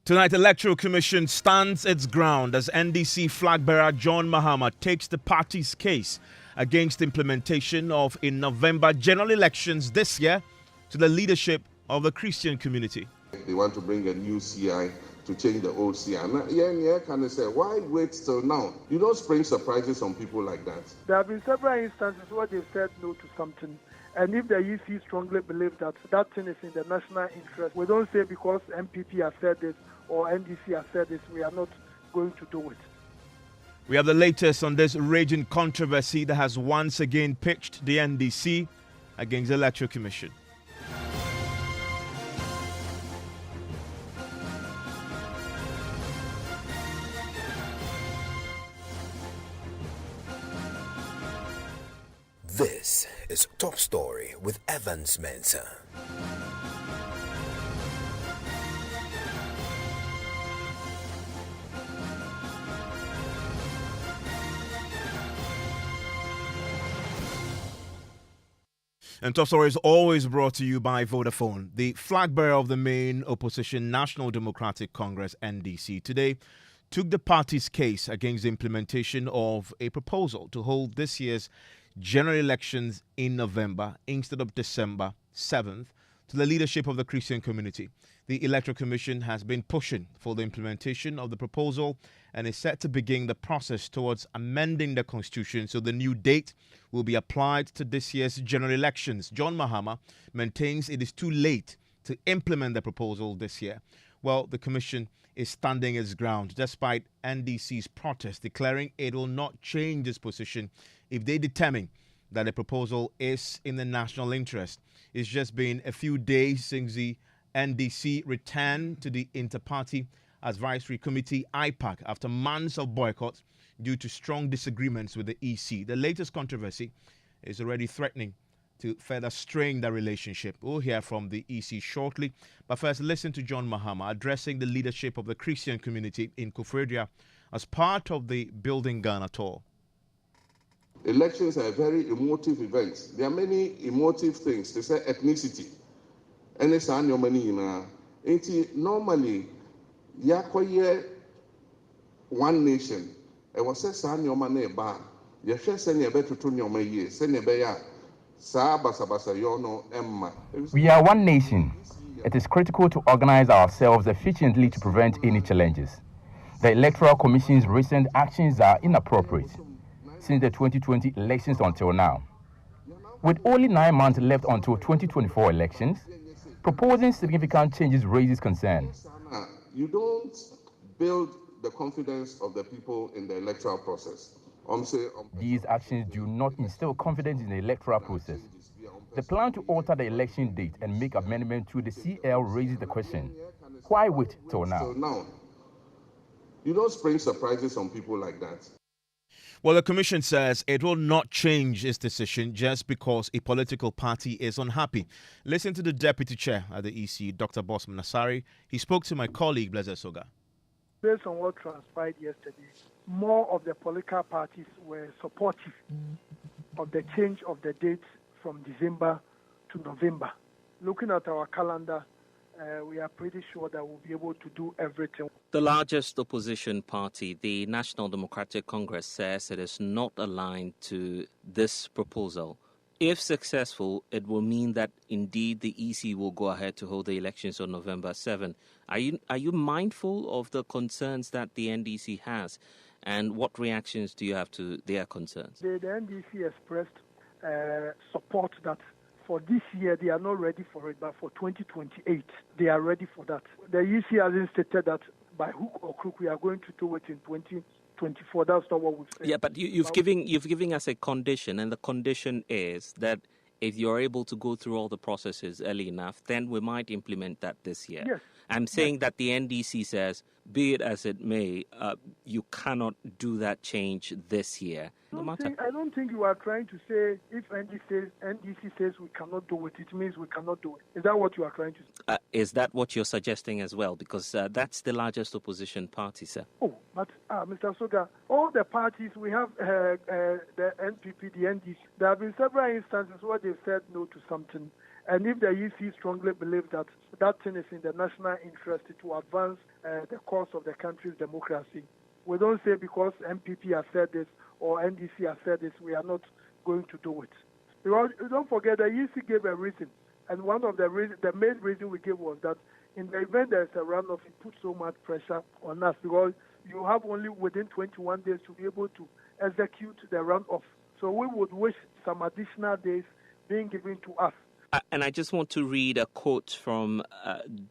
Tonight, the Electoral Commission stands its ground as NDC flag bearer John Mahama takes the party's case against implementation of in November general elections this year to the leadership of the Christian community. They want to bring a new CI to change the old CI. Yeah, can they say, why wait till now? You don't spring surprises on people like that. There have been several instances where they've said no to something. And if the EC strongly believe that that thing is in the national interest, we don't say because MPP has said this or NDC has said this, we are not going to do it. We have the latest on this raging controversy that has once again pitched the NDC against the Electoral Commission. This is Top Story with Mensah. And Top Story is always brought to you by Vodafone. The flag bearer of the main opposition National Democratic Congress, NDC, today took the party's case against the implementation of a proposal to hold this year's general elections in November instead of December 7th to the leadership of the Christian community. The Electoral Commission has been pushing for the implementation of the proposal and is set to begin the process towards amending the constitution so the new date will be applied to this year's general elections. John Mahama maintains it is too late to implement the proposal this year. Well, the commission is standing its ground despite NDC's protest, declaring it will not change its position if they determine that the proposal is in the national interest. It's just been a few days since the NDC returned to the Inter-Party Advisory Committee IPAC after months of boycott due to strong disagreements with the EC. The latest controversy is already threatening to further strain the relationship. We'll hear from the EC shortly. But first, listen to John Mahama addressing the leadership of the Christian community in Kufredua as part of the Building Ghana tour. Elections are very emotive events. There are many emotive things. They say ethnicity. And it's on your money now. Normally, yakoye one nation. I was say san your money ba. You should send your better to your money. Send your beya. We are one nation. It is critical to organize ourselves efficiently to prevent any challenges. The Electoral Commission's recent actions are inappropriate since the 2020 elections until now. With only 9 months left until 2024 elections, proposing significant changes raises concern. You don't build the confidence of the people in the electoral process. These actions do not instill confidence in the electoral process. The plan to alter the election date and make amendment to the CL raises the question, why wait till now? You don't spring surprises on people like that. Well, the Commission says it will not change its decision just because a political party is unhappy. Listen to the Deputy Chair at the EC, Dr. Bosman Nasari. He spoke to my colleague, Blazer Soga. Based on what transpired yesterday, more of the political parties were supportive of the change of the date from December to November. Looking at our calendar, we are pretty sure that we'll be able to do everything. The largest opposition party, the National Democratic Congress, says it is not aligned to this proposal. If successful, it will mean that indeed the EC will go ahead to hold the elections on November 7. Are you mindful of the concerns that the NDC has, and what reactions do you have to their concerns? The NDC expressed support that for this year they are not ready for it, but for 2028 they are ready for that. The EC hasn't stated that by hook or crook we are going to do it in 2024. That's not what we've said. Yeah, but you've given us a condition, and the condition is that if you're able to go through all the processes early enough, then we might implement that this year. Yes. I'm saying that the NDC says, be it as it may, you cannot do that change this year. I don't think you are trying to say if NDC says we cannot do it, it means we cannot do it. Is that what you are trying to say? Is that what you're suggesting as well? Because that's the largest opposition party, sir. Oh, but Mr. Soga, all the parties, we have the NPP, the NDC. There have been several instances where they've said no to something. And if the EC strongly believes that that thing is in the national interest to advance the cause of the country's democracy, we don't say because MPP has said this or NDC has said this, we are not going to do it. Because don't forget, the EC gave a reason. And one of the main reason we gave was that in the event there is a runoff, it puts so much pressure on us because you have only within 21 days to be able to execute the runoff. So we would wish some additional days being given to us. And I just want to read a quote from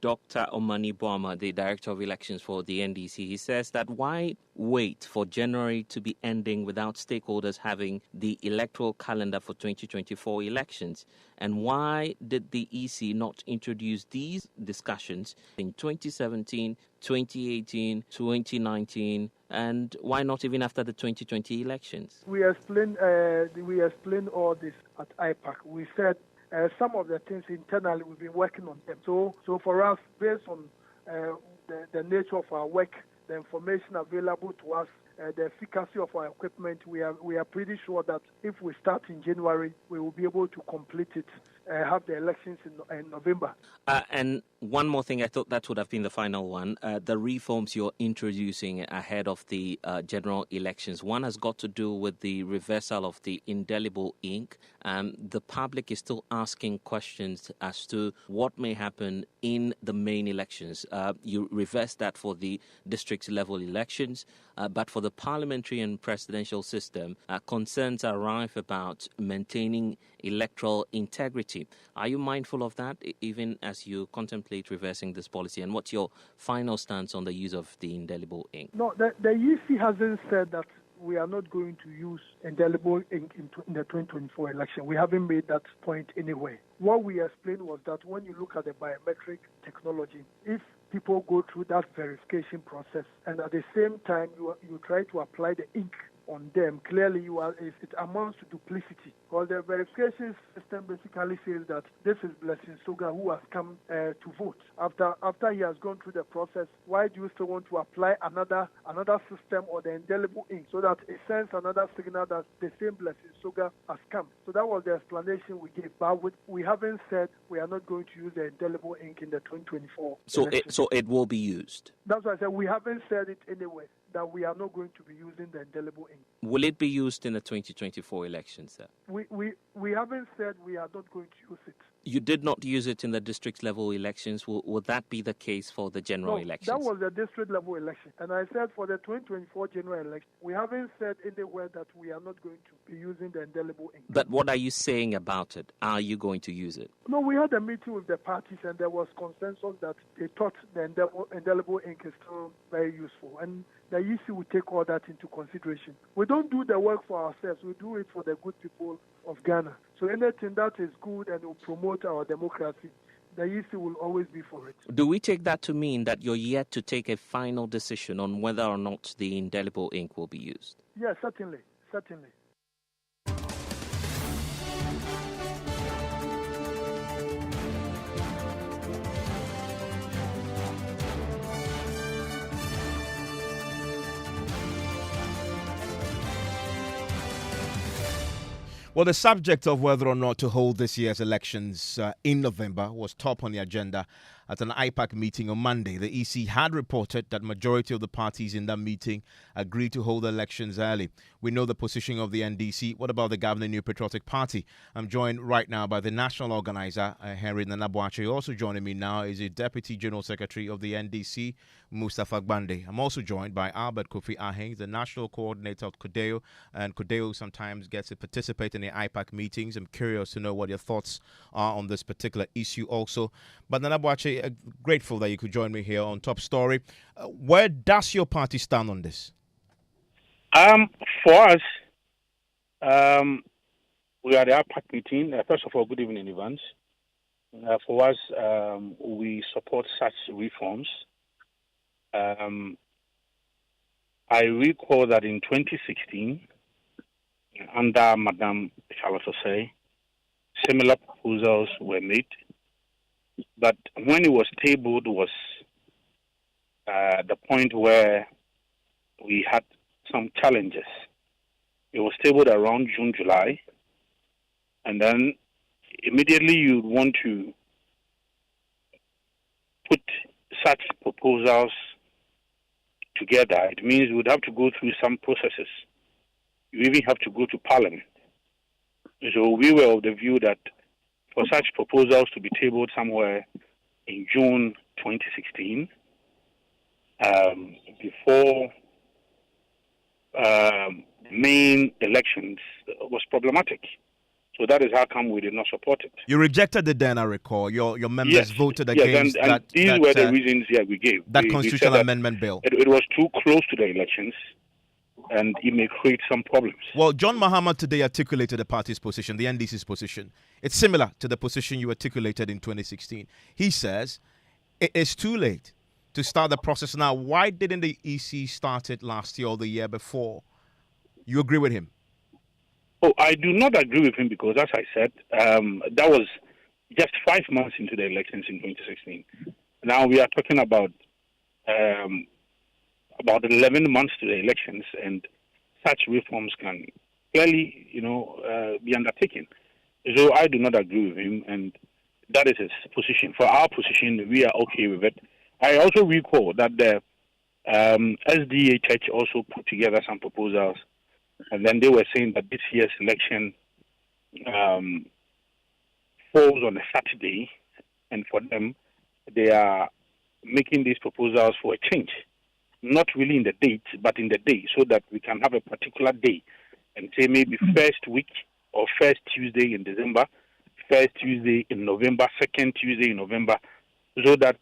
Dr. Omani Boama, the Director of Elections for the NDC. He says that why wait for January to be ending without stakeholders having the electoral calendar for 2024 elections? And why did the EC not introduce these discussions in 2017, 2018, 2019, and why not even after the 2020 elections? We explained all this at IPAC. We said some of the things internally we've been working on them. So for us, based on the nature of our work, the information available to us, the efficacy of our equipment, we are pretty sure that if we start in January, we will be able to complete it, have the elections in November. And one more thing, I thought that would have been the final one. The reforms you're introducing ahead of the general elections. One has got to do with the reversal of the indelible ink. The public is still asking questions as to what may happen in the main elections. You reverse that for the district level elections, but for the parliamentary and presidential system, concerns are rife about maintaining electoral integrity. Are you mindful of that, even as you contemplate reversing this policy? And what's your final stance on the use of the indelible ink? No, the EC hasn't said that we are not going to use indelible ink in the 2024 election. We haven't made that point anyway. What we explained was that when you look at the biometric technology, if people go through that verification process and at the same time you try to apply the ink on them, clearly it amounts to duplicity. Because the verification system basically says that this is Blessing Soga who has come to vote. After he has gone through the process, why do you still want to apply another system or the indelible ink so that it sends another signal that the same Blessing Soga has come? So that was the explanation we gave. But we haven't said we are not going to use the indelible ink in the 2024 election. So it will be used? That's why I said we haven't said it anyway, that we are not going to be using the indelible ink. Will it be used in the 2024 elections, sir? We haven't said we are not going to use it. You did not use it in the district level elections. Will that be the case for the general elections? That was the district level election. And I said for the 2024 general election, we haven't said anywhere that we are not going to be using the indelible ink. But what are you saying about it? Are you going to use it? No, we had a meeting with the parties and there was consensus that they thought the indelible ink is still very useful. And the EC will take all that into consideration. We don't do the work for ourselves. We do it for the good people of Ghana. So anything that is good and will promote our democracy, the EC will always be for it. Do we take that to mean that you're yet to take a final decision on whether or not the indelible ink will be used? Yes, certainly. Well, the subject of whether or not to hold this year's elections in November was top on the agenda at an IPAC meeting on Monday. The EC had reported that majority of the parties in that meeting agreed to hold elections early. We know the position of the NDC. What about the governing New Patriotic Party? I'm joined right now by the national organizer, Henry Nanabuache. Also joining me now is the Deputy General Secretary of the NDC, Mustafa Gbande. I'm also joined by Albert Kofi Aheng, the national coordinator of CODEO, and CODEO sometimes gets to participate in the IPAC meetings. I'm curious to know what your thoughts are on this particular issue also. But Nanabuache, grateful that you could join me here on Top Story. Where does your party stand on this? For us, we are the IPAC meeting. First of all, good evening, Evans. For us, we support such reforms. I recall that in 2016, under Madame Charlotte Osei, similar proposals were made. But when it was tabled was the point where we had some challenges. It was tabled around June, July, and then immediately you want to put such proposals together, it means we would have to go through some processes. You even have to go to Parliament. So we were of the view that for such proposals to be tabled somewhere in June 2016, before main elections, was problematic. So that is how come we did not support it. You rejected it then, I recall. Your members voted against and that. These were the reasons we gave. That constitutional amendment bill. It was too close to the elections, and it may create some problems. Well, John Mahama today articulated the party's position, the NDC's position. It's similar to the position you articulated in 2016. He says it is too late to start the process now. Why didn't the EC start it last year or the year before? You agree with him? Oh, I do not agree with him because, as I said, that was just 5 months into the elections in 2016. Now we are talking about 11 months to the elections, and such reforms can clearly, be undertaken. So I do not agree with him, and that is his position. For our position, we are okay with it. I also recall that the SDA Church also put together some proposals, and then they were saying that this year's election falls on a Saturday, and for them, they are making these proposals for a change. Not really in the date, but in the day, so that we can have a particular day and say maybe first week or first Tuesday in December, first Tuesday in November, second Tuesday in November, so that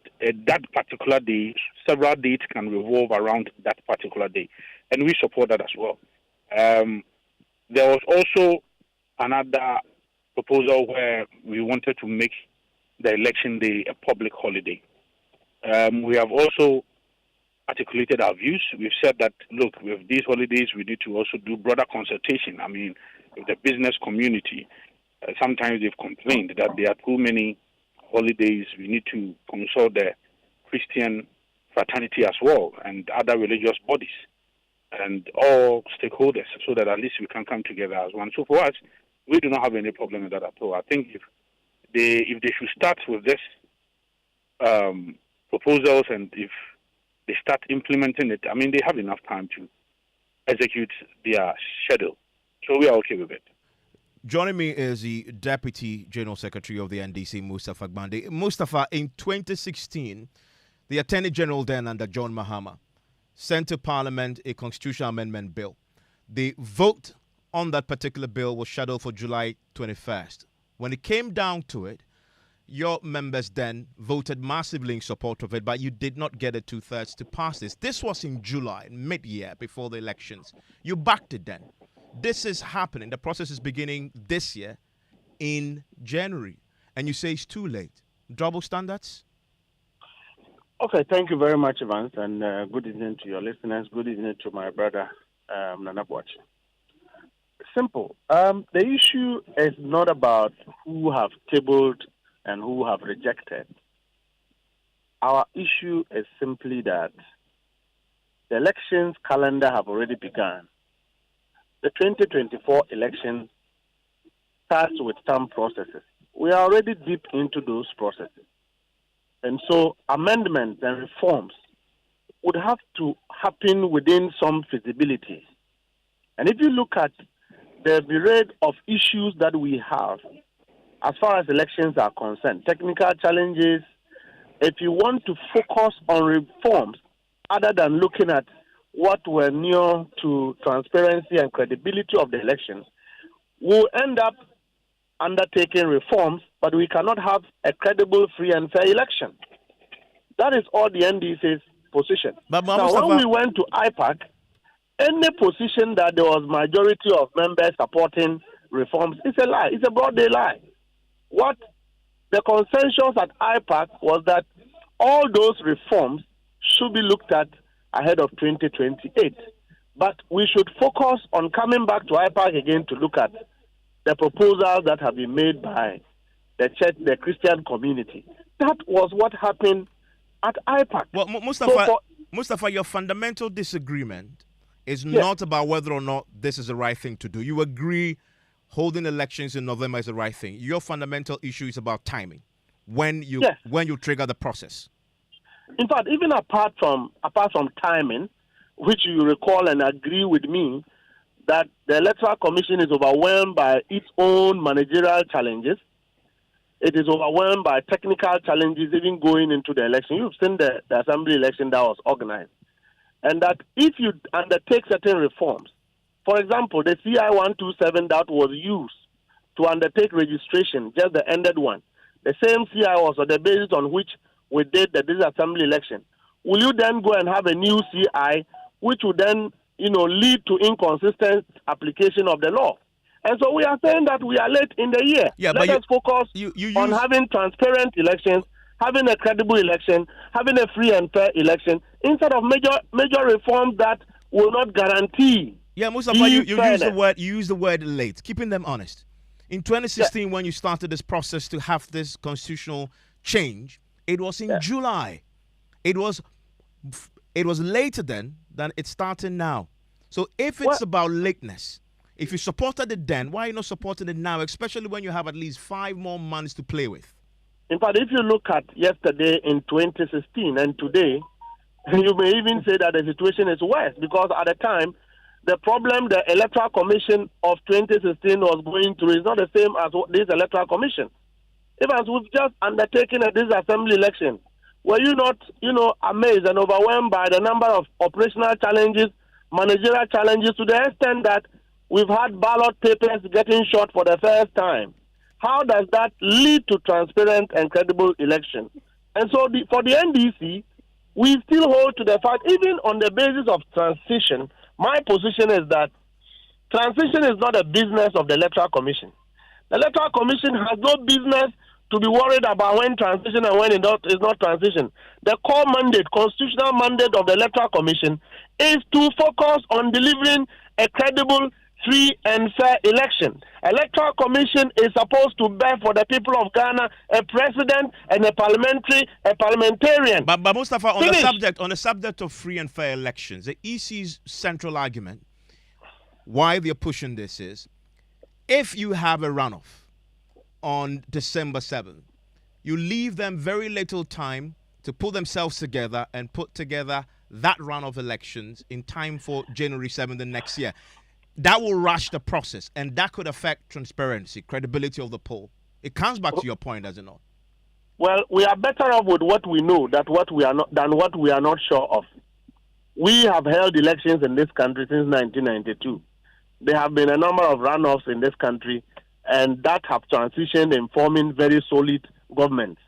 that particular day, several dates can revolve around that particular day. And we support that as well. There was also another proposal where we wanted to make the election day a public holiday. We have also articulated our views. We've said that, look, with these holidays, we need to also do broader consultation. I mean, with the business community, sometimes they've complained that there are too many holidays. We need to consult the Christian fraternity as well and other religious bodies and all stakeholders so that at least we can come together as one. So for us, we do not have any problem with that at all. I think if they should start with this proposals, and if they start implementing it, I mean, they have enough time to execute their schedule. So we are okay with it. Joining me is the Deputy General Secretary of the NDC, Mustafa Gbande. Mustafa, in 2016, the Attorney General then under John Mahama sent to Parliament a constitutional amendment bill. The vote on that particular bill was scheduled for July 21st. When it came down to it, your members then voted massively in support of it, but you did not get a 2/3 to pass this. This was in July, mid-year, before the elections. You backed it then. This is happening. The process is beginning this year in January. And you say it's too late. Double standards? Okay, thank you very much, Evans, and good evening to your listeners. Good evening to my brother, Nana Boachi. Simple. The issue is not about who have tabled and who have rejected. Our issue is simply that the elections calendar have already begun. The 2024 election starts with some processes. We are already deep into those processes. And so amendments and reforms would have to happen within some feasibility. And if you look at the myriad of issues that we have as far as elections are concerned, technical challenges, if you want to focus on reforms other than looking at what were near to transparency and credibility of the elections, we'll end up undertaking reforms, but we cannot have a credible, free and fair election. That is all the NDC's position. But now, when we went to IPAC, any position that there was majority of members supporting reforms is a lie. It's a broad day lie. What the consensus at IPAC was that all those reforms should be looked at ahead of 2028. But we should focus on coming back to IPAC again to look at the proposals that have been made by the church, the Christian community. That was what happened at IPAC. Well, Mustafa, your fundamental disagreement is not about whether or not this is the right thing to do. You agree holding elections in November is the right thing. Your fundamental issue is about timing. When you trigger the process. In fact, even apart from timing, which you recall and agree with me, that the Electoral Commission is overwhelmed by its own managerial challenges. It is overwhelmed by technical challenges even going into the election. You've seen the assembly election that was organized. And that if you undertake certain reforms, for example, the CI 127 that was used to undertake registration, just the ended one, the same CI was on the basis on which we did this assembly election. Will you then go and have a new CI, which would then, lead to inconsistent application of the law? And so we are saying that we are late in the year. Yeah, Let us focus on having transparent elections, having a credible election, having a free and fair election, instead of major reforms that will not guarantee. Yeah, Mustafa, you use the word late, keeping them honest. In 2016, when you started this process to have this constitutional change, it was in July. It was later then than it's starting now. So if it's about lateness, if you supported it then, why are you not supporting it now, especially when you have at least 5 more months to play with? In fact, if you look at yesterday in 2016 and today, you may even say that the situation is worse, because at the time, the problem the Electoral Commission of 2016 was going through is not the same as this Electoral Commission. Even as we've just undertaken this assembly election, were you not, amazed and overwhelmed by the number of operational challenges, managerial challenges, to the extent that we've had ballot papers getting shot for the first time? How does that lead to transparent and credible election? And so for the NDC, we still hold to the fact, even on the basis of transition, my position is that transition is not a business of the Electoral Commission. The Electoral Commission has no business to be worried about when transition and when it is not transition. The core mandate, constitutional mandate of the Electoral Commission is to focus on delivering a credible, free and fair election. Electoral Commission is supposed to bear for the people of Ghana a president and a parliamentarian. But Mustafa, on the subject of free and fair elections, the EC's central argument why they're pushing this is, if you have a runoff on December 7th, you leave them very little time to pull themselves together and put together that runoff elections in time for January 7th the next year. That will rush the process, and that could affect transparency, credibility of the poll. It comes back to your point, does it not? Well, we are better off with what we know than what we are not sure of. We have held elections in this country since 1992. There have been a number of runoffs in this country, and that have transitioned in forming very solid governments.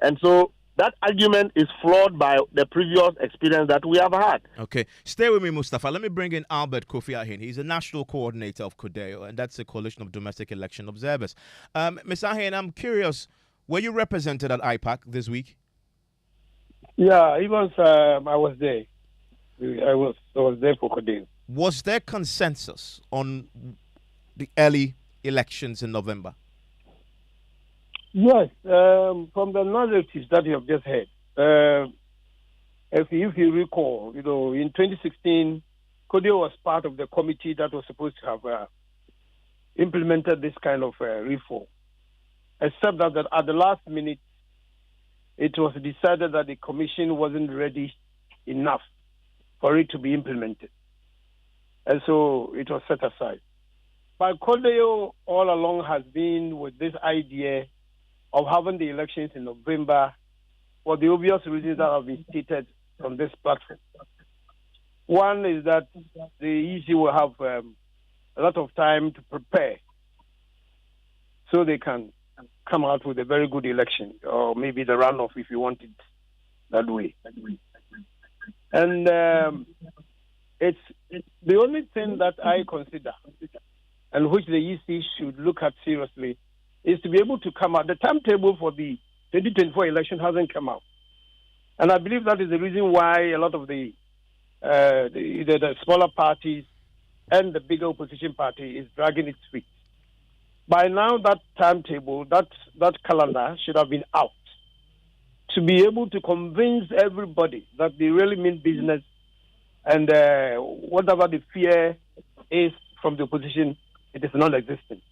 And so that argument is flawed by the previous experience that we have had. Okay. Stay with me, Mustafa. Let me bring in Albert Kofi Ahin. He's the national coordinator of CODEO, and that's a coalition of domestic election observers. Mr. Ahin, I'm curious, were you represented at IPAC this week? Yeah, I was there. I was there for CODEO. Was there consensus on the early elections in November? Yes, from the narratives that you have just heard. If you recall, in 2016, CODEO was part of the committee that was supposed to have implemented this kind of reform, except that at the last minute, it was decided that the commission wasn't ready enough for it to be implemented. And so it was set aside. But CODEO all along has been with this idea of having the elections in November for the obvious reasons that have been stated from this platform. One is that the EC will have a lot of time to prepare so they can come out with a very good election, or maybe the runoff if you want it that way. And it's the only thing that I consider and which the EC should look at seriously is to be able to come out. The timetable for the 2024 election hasn't come out. And I believe that is the reason why a lot of the smaller parties and the bigger opposition party is dragging its feet. By now, that timetable, that calendar should have been out to be able to convince everybody that they really mean business, and whatever the fear is from the opposition it is non-existent.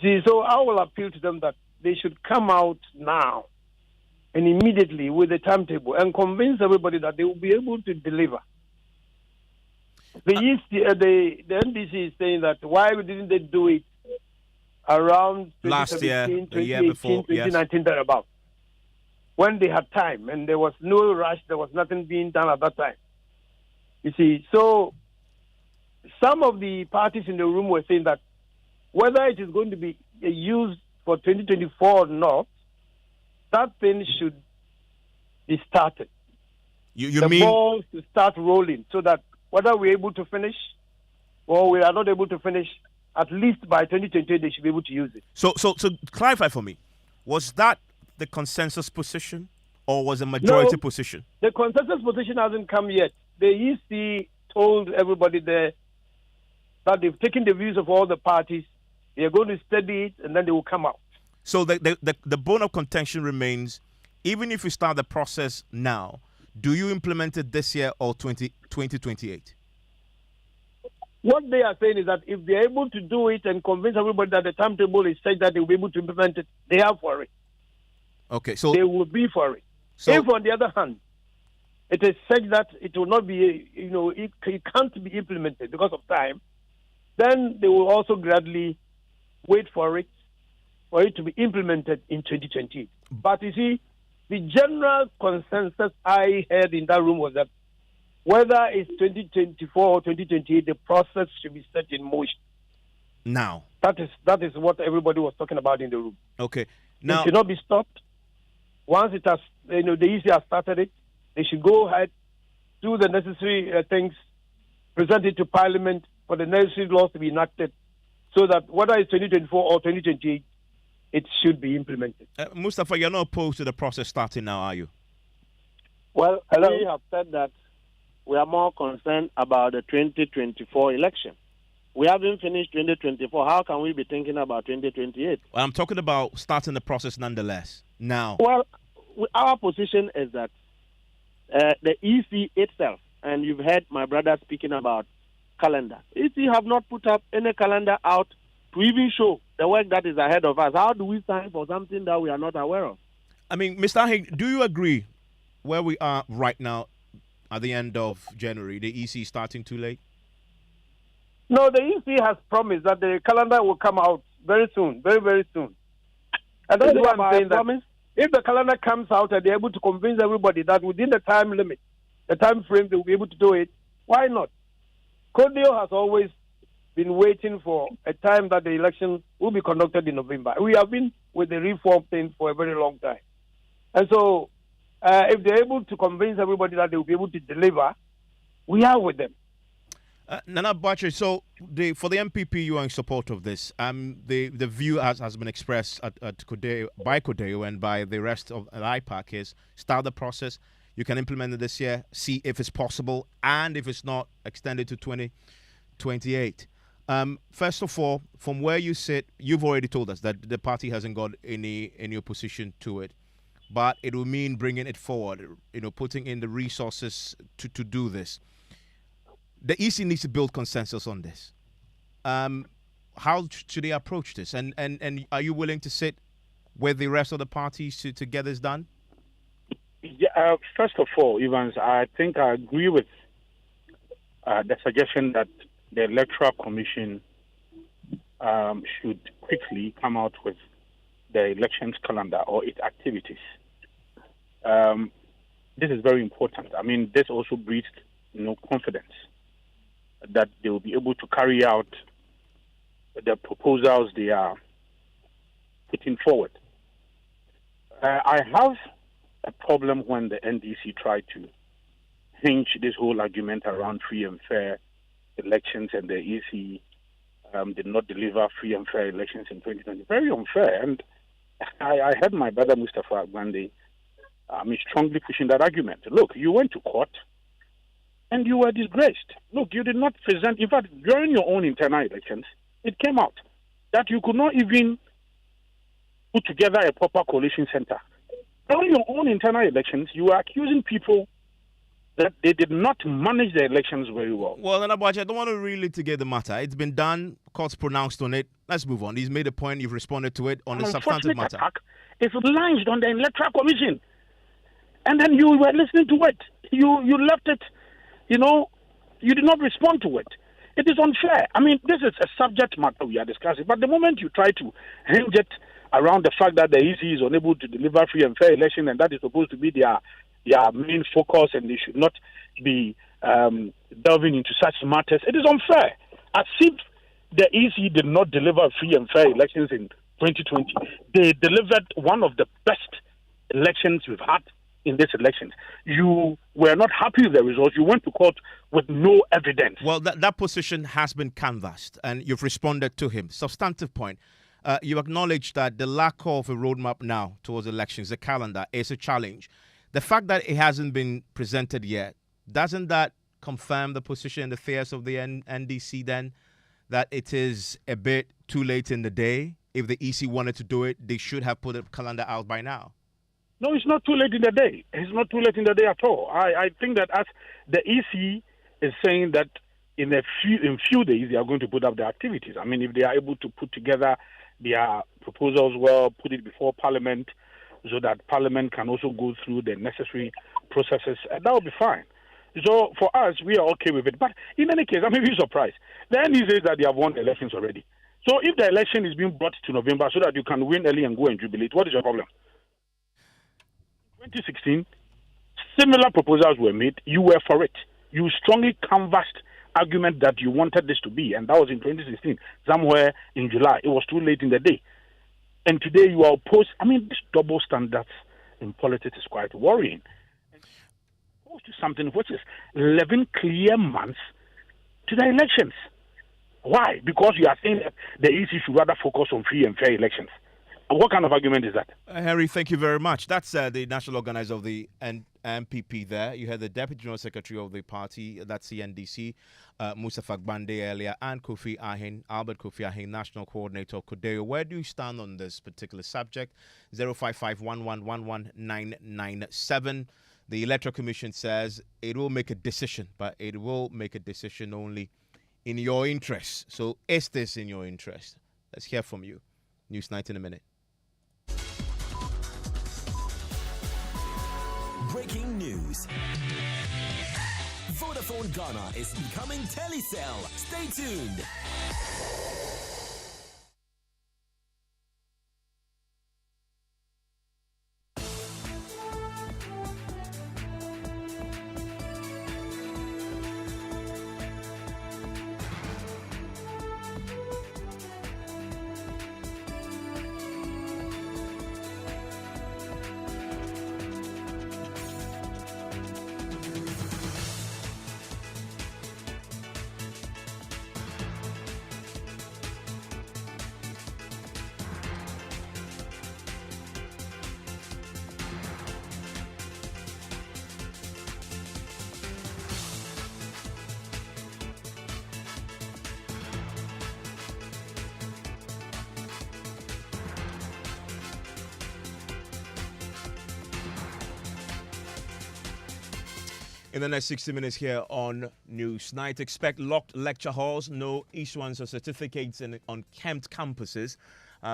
See, so I will appeal to them that they should come out now and immediately with a timetable and convince everybody that they will be able to deliver. The NDC is saying that why didn't they do it around last year, 2017, the year before, 2019, yes. thereabout, when they had time and there was no rush, there was nothing being done at that time. You see, so some of the parties in the room were saying that whether it is going to be used for 2024 or not, that thing should be started. The ball to start rolling so that whether we're able to finish or we are not able to finish, at least by 2028 they should be able to use it. So clarify for me, was that the consensus position or was it majority position? The consensus position hasn't come yet. The EC told everybody there that they've taken the views of all the parties, they are going to study it, and then they will come out. So the bone of contention remains, even if you start the process now, do you implement it this year or 2028? What they are saying is that if they're able to do it and convince everybody that the timetable is such that they will be able to implement it, they are for it. Okay, so they will be for it. So, if, on the other hand, it is such that it will not be, it can't be implemented because of time, then they will also gradually wait for it to be implemented in 2020. But you see, the general consensus I heard in that room was that whether it's 2024 or 2028, the process should be set in motion. Now. That is what everybody was talking about in the room. Okay. Now, it should not be stopped. Once it has, the EC has started it, they should go ahead, do the necessary things, present it to Parliament for the necessary laws to be enacted, so that whether it's 2024 or 2028, it should be implemented. Mustafa, you're not opposed to the process starting now, are you? Well, we have said that we are more concerned about the 2024 election. We haven't finished 2024. How can we be thinking about 2028? Well, I'm talking about starting the process nonetheless. Now. Well, our position is that the EC itself, and you've heard my brother speaking about calendar. EC have not put up any calendar out to even show the work that is ahead of us. How do we sign for something that we are not aware of? I mean, Mr. Ahig, do you agree where we are right now at the end of January, the EC is starting too late? No, the EC has promised that the calendar will come out very soon, very, very soon. And that's why I'm saying that if the calendar comes out and they're able to convince everybody that within the time limit, the time frame, they will be able to do it, why not? Kodio has always been waiting for a time that the election will be conducted in November. We have been with the reform thing for a very long time. And so if they're able to convince everybody that they will be able to deliver, we are with them. Nana Bache, so for the MPP, you are in support of this. The view has been expressed at by Kodeo and by the rest of the IPAC is start the process. You can implement it this year, see if it's possible, and if it's not, extend it to 2028. First of all, from where you sit, you've already told us that the party hasn't got any opposition to it, but it will mean bringing it forward, putting in the resources to do this. The EC needs to build consensus on this. How should they approach this? And are you willing to sit with the rest of the parties to get this done? Yeah, first of all, Evans, I think I agree with the suggestion that the Electoral Commission should quickly come out with the elections calendar or its activities. This is very important. I mean, this also breeds confidence that they will be able to carry out the proposals they are putting forward. I have a problem when the NDC tried to hinge this whole argument around free and fair elections and the EC did not deliver free and fair elections in 2020. Very unfair. And I heard my brother Mustafa Gwande strongly pushing that argument. Look, you went to court and you were disgraced. Look, you did not present, in fact, during your own internal elections, it came out that you could not even put together a proper coalition center. During your own internal elections, you were accusing people that they did not manage the elections very well. Well, Nanabuachi, I don't want to relitigate the matter. It's been done. Courts pronounced on it. Let's move on. He's made a point. You've responded to it on a substantive matter. Attack is launched on the Electoral Commission. And then you were listening to it. You left it, you did not respond to it. It is unfair. I mean, this is a subject matter we are discussing. But the moment you try to hinge it around the fact that the EC is unable to deliver free and fair election, and that is supposed to be their main focus, and they should not be delving into such matters, it is unfair. As if the EC did not deliver free and fair elections in 2020. They delivered one of the best elections we've had in this election. You were not happy with the results. You went to court with no evidence. Well, that position has been canvassed, and you've responded to him. Substantive point. You acknowledge that the lack of a roadmap now towards elections, the calendar, is a challenge. The fact that it hasn't been presented yet, doesn't that confirm the position in the affairs of the NDC then, that it is a bit too late in the day? If the EC wanted to do it, they should have put a calendar out by now. No, it's not too late in the day. It's not too late in the day at all. I think that as the EC is saying that in few days they are going to put up the activities. I mean, if they are able to put together their proposals well, put it before Parliament, so that Parliament can also go through the necessary processes, that will be fine. So for us, we are okay with it. But in any case, I may be surprised. The NDC says that they have won the elections already. So if the election is being brought to November so that you can win early and go and jubilate, what is your problem? 2016, similar proposals were made. You were for it. You strongly canvassed argument that you wanted this to be, and that was in 2016, somewhere in July. It was too late in the day. And today you are opposed. I mean, this double standards in politics is quite worrying. Opposed to something which is 11 clear months to the elections. Why? Because you are saying that the EC should rather focus on free and fair elections. What kind of argument is that? Harry, thank you very much. That's the national organizer of the MPP there. You had the Deputy General Secretary of the party, that's the NDC, Musa Fagbande earlier, and Albert Kofi Ahin, National Coordinator of Kodeo. Where do you stand on this particular subject? 055-111-1997. The Electoral Commission says it will make a decision, but it will make a decision only in your interest. So is this in your interest? Let's hear from you. News Night in a minute. Breaking news. Vodafone Ghana is becoming Telecel. Stay tuned. In the next 60 minutes here on News Night, expect locked lecture halls, no issuance of certificates on camped campuses.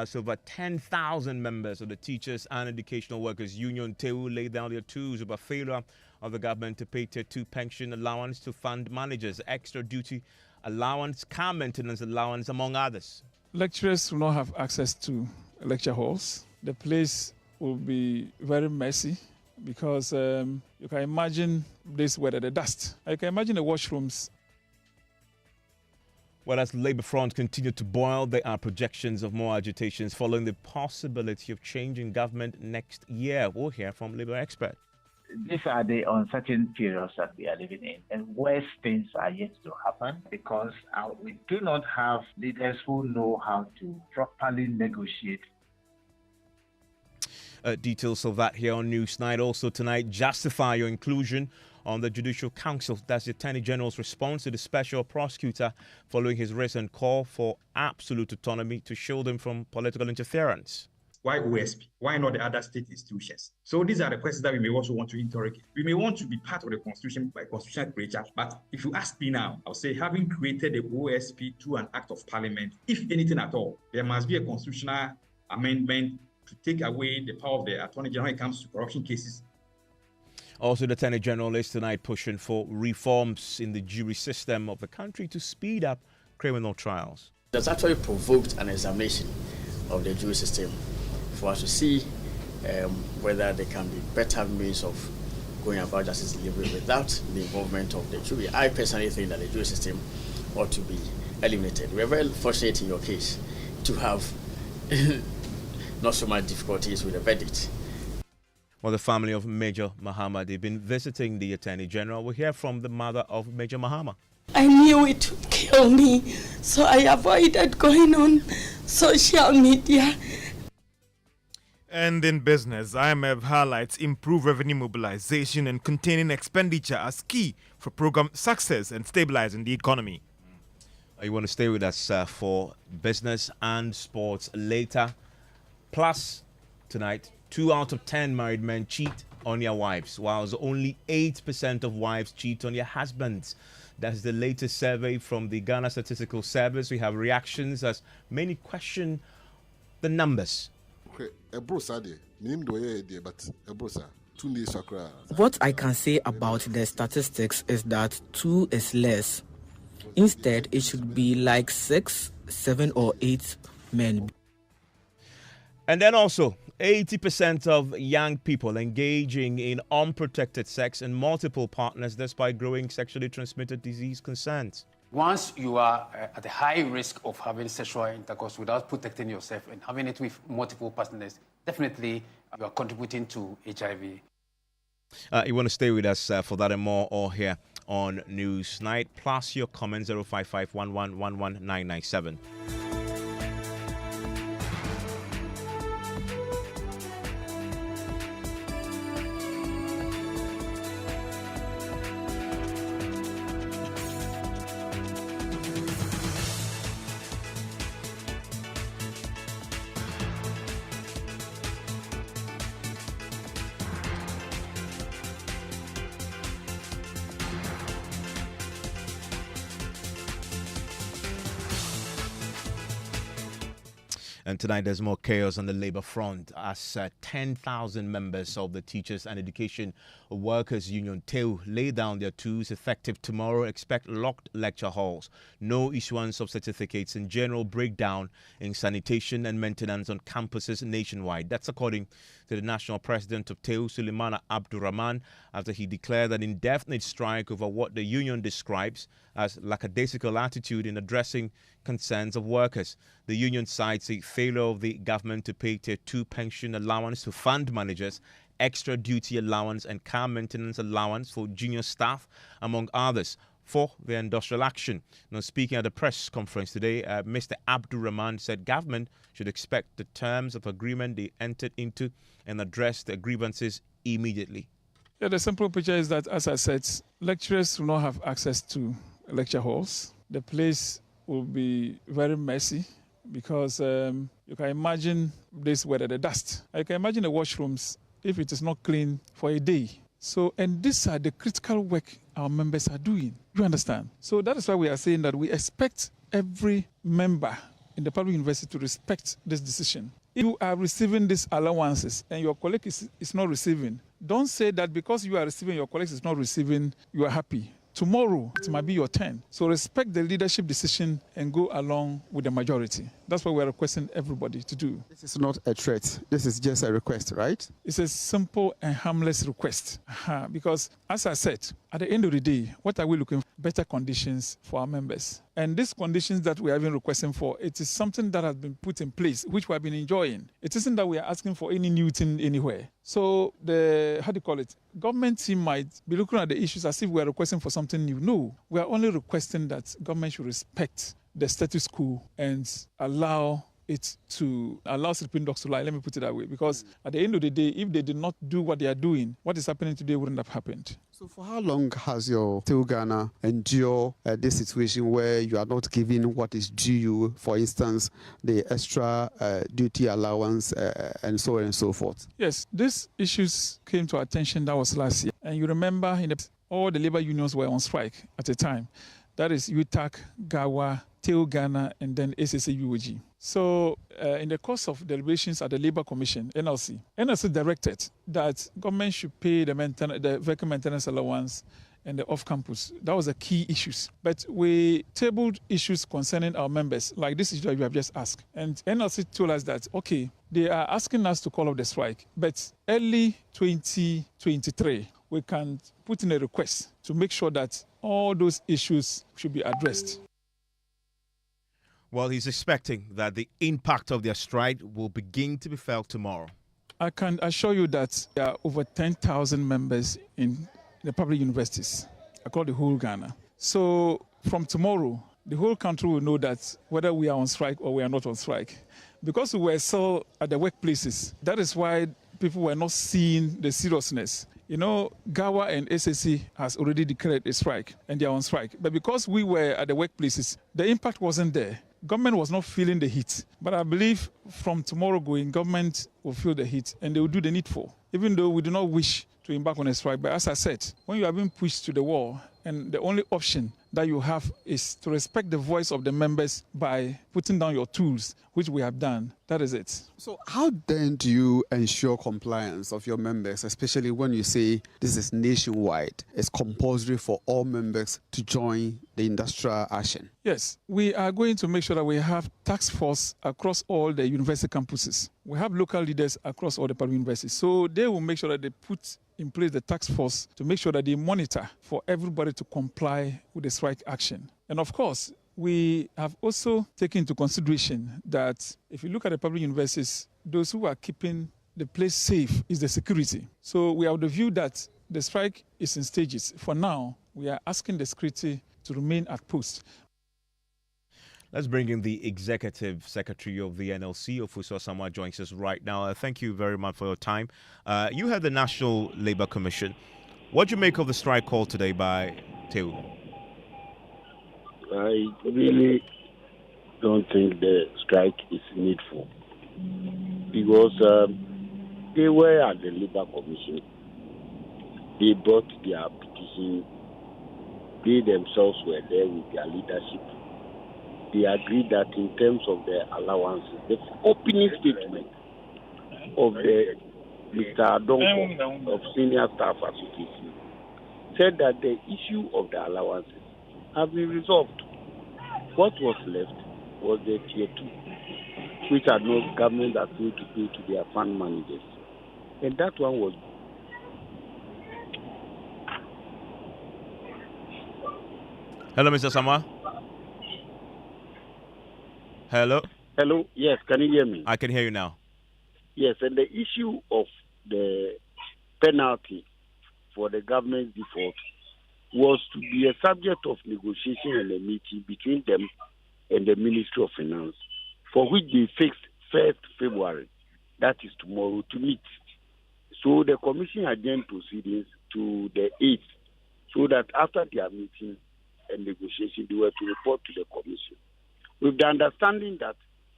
So over 10,000 members of the Teachers and Educational Workers Union, TEWU, laid down their tools over failure of the government to pay Tier 2 pension allowance to fund managers, extra duty allowance, car maintenance allowance, among others. Lecturers will not have access to lecture halls. The place will be very messy, because you can imagine this weather, the dust. You can imagine the washrooms. Well, as the Labour front continue to boil, there are projections of more agitations following the possibility of changing government next year. We'll hear from Labour expert. These are the uncertain periods that we are living in, and worse things are yet to happen because we do not have leaders who know how to properly negotiate. Details of that here on News Night. Also tonight, justify your inclusion on the Judicial Council. That's the Attorney General's response to the Special Prosecutor following his recent call for absolute autonomy to shield him from political interference. Why OSP? Why not the other state institutions? So these are the questions that we may also want to interrogate. We may want to be part of the constitution by constitutional creature, but if you ask me now, I'll say having created the OSP through an act of parliament, if anything at all, there must be a constitutional amendment to take away the power of the Attorney General when it comes to corruption cases. Also, the Attorney General is tonight pushing for reforms in the jury system of the country to speed up criminal trials. That's actually provoked an examination of the jury system for us to see whether there can be better means of going about justice delivery without the involvement of the jury. I personally think that the jury system ought to be eliminated. We're very fortunate in your case to have not so much difficulties with the verdict. Well, the family of Major Mahama, they've been visiting the Attorney General. We'll hear from the mother of Major Mahama. I knew it would kill me, so I avoided going on social media. And in business, IMF highlights improved revenue mobilization and containing expenditure as key for program success and stabilizing the economy. You want to stay with us for business and sports later. Plus, tonight, 2 out of 10 married men cheat on their wives, whilst only 8% of wives cheat on their husbands. That's the latest survey from the Ghana Statistical Service. We have reactions as many question the numbers. What I can say about the statistics is that 2 is less. Instead, it should be like 6, 7, or 8 men. And then also, 80% of young people engaging in unprotected sex and multiple partners despite growing sexually transmitted disease concerns. Once you are at a high risk of having sexual intercourse without protecting yourself and having it with multiple partners, definitely you are contributing to HIV. You want to stay with us for that and more, all here on Newsnight. Plus your comments, 055-1111-997. And tonight there's more chaos on the labour front as 10,000 members of the Teachers and Education Workers Union TEWU lay down their tools. Effective tomorrow, expect locked lecture halls, no issuance of certificates, and general breakdown in sanitation and maintenance on campuses nationwide. That's according to the national president of TEWU, Suleiman Abdurrahman, after he declared an indefinite strike over what the union describes as lackadaisical attitude in addressing concerns of workers. The union cites a failure of the government to pay Tier 2 pension allowance to fund managers, extra duty allowance and car maintenance allowance for junior staff, among others, for their industrial action. Now, speaking at the press conference today, Mr. Abdurrahman said government should expect the terms of agreement they entered into and address the grievances immediately. Yeah, the simple picture is that, as I said, lecturers will not have access to lecture halls. The place will be very messy because you can imagine this weather, the dust. You can imagine the washrooms if it is not clean for a day. So, and these are the critical work our members are doing. You understand? So that is why we are saying that we expect every member in the public university to respect this decision. If you are receiving these allowances and your colleague is not receiving, don't say that because you are receiving, your colleague is not receiving, you are happy. Tomorrow, it might be your turn. So respect the leadership decision and go along with the majority. That's what we are requesting everybody to do. This is not a threat. This is just a request, right? It's a simple and harmless request. Because, as I said, at the end of the day, what are we looking for? Better conditions for our members. And these conditions that we have been requesting for, it is something that has been put in place, which we have been enjoying. It isn't that we are asking for any new thing anywhere. So government team might be looking at the issues as if we are requesting for something new. No, we are only requesting that government should respect the status quo and allow it to allow sleeping dogs to lie. Let me put it that way. Because at the end of the day, if they did not do what they are doing, what is happening today wouldn't have happened. So for how long has your TEWU Ghana endured this situation where you are not giving what is due you, for instance, the extra duty allowance and so on and so forth? Yes, these issues came to our attention, that was last year. And you remember all the labor unions were on strike at the time. That is UTAC, GAWA, TEWU Ghana, and then SSA-UOG. So in the course of deliberations at the Labour Commission, NLC directed that government should pay the vehicle maintenance allowance and the off-campus. That was the key issues. But we tabled issues concerning our members, like this issue that you have just asked. And NLC told us that, okay, they are asking us to call off the strike, but early 2023, we can put in a request to make sure that all those issues should be addressed. Well, he's expecting that the impact of their strike will begin to be felt tomorrow. I can assure you that there are over 10,000 members in the public universities across the whole Ghana. So from tomorrow, the whole country will know that whether we are on strike or we are not on strike. Because we were still at the workplaces, that is why people were not seeing the seriousness. You know, GAWA and SSC has already declared a strike, and they are on strike. But because we were at the workplaces, the impact wasn't there. Government was not feeling the heat. But I believe from tomorrow going, government will feel the heat, and they will do the needful. Even though we do not wish to embark on a strike. But as I said, when you are being pushed to the wall, and the only option that you have is to respect the voice of the members by putting down your tools, which we have done. That is it. So how then do you ensure compliance of your members, especially when you say this is nationwide? It's compulsory for all members to join the industrial action. Yes, we are going to make sure that we have task force across all the university campuses. We have local leaders across all the public universities. So they will make sure that they put in place the task force to make sure that they monitor for everybody to comply with the strike action. And of course, we have also taken into consideration that if you look at the public universities, those who are keeping the place safe is the security. So we have the view that the strike is in stages. For now, we are asking the security to remain at post. Let's bring in the Executive Secretary of the NLC, Ofuso Asamoah, joins us right now. Thank you very much for your time. You had the National Labour Commission. What do you make of the strike call today by TEWU? I really don't think the strike is needful because they were at the Labour Commission. They brought their petition. They themselves were there with their leadership. They agreed that in terms of the allowances, the opening statement of the Mr. Adonko of Senior Staff Association said that the issue of the allowances have been resolved. What was left was the Tier 2, which had no government that's going to pay to their fund managers. And that one was. Hello, Mr. Asamoah. Hello? Hello, yes, can you hear me? I can hear you now. Yes, and the issue of the penalty for the government default was to be a subject of negotiation and a meeting between them and the Ministry of Finance, for which they fixed 1st February, that is tomorrow, to meet. So the commission adjourned proceedings to the 8th, so that after their meeting and negotiation, they were to report to the commission, with the understanding that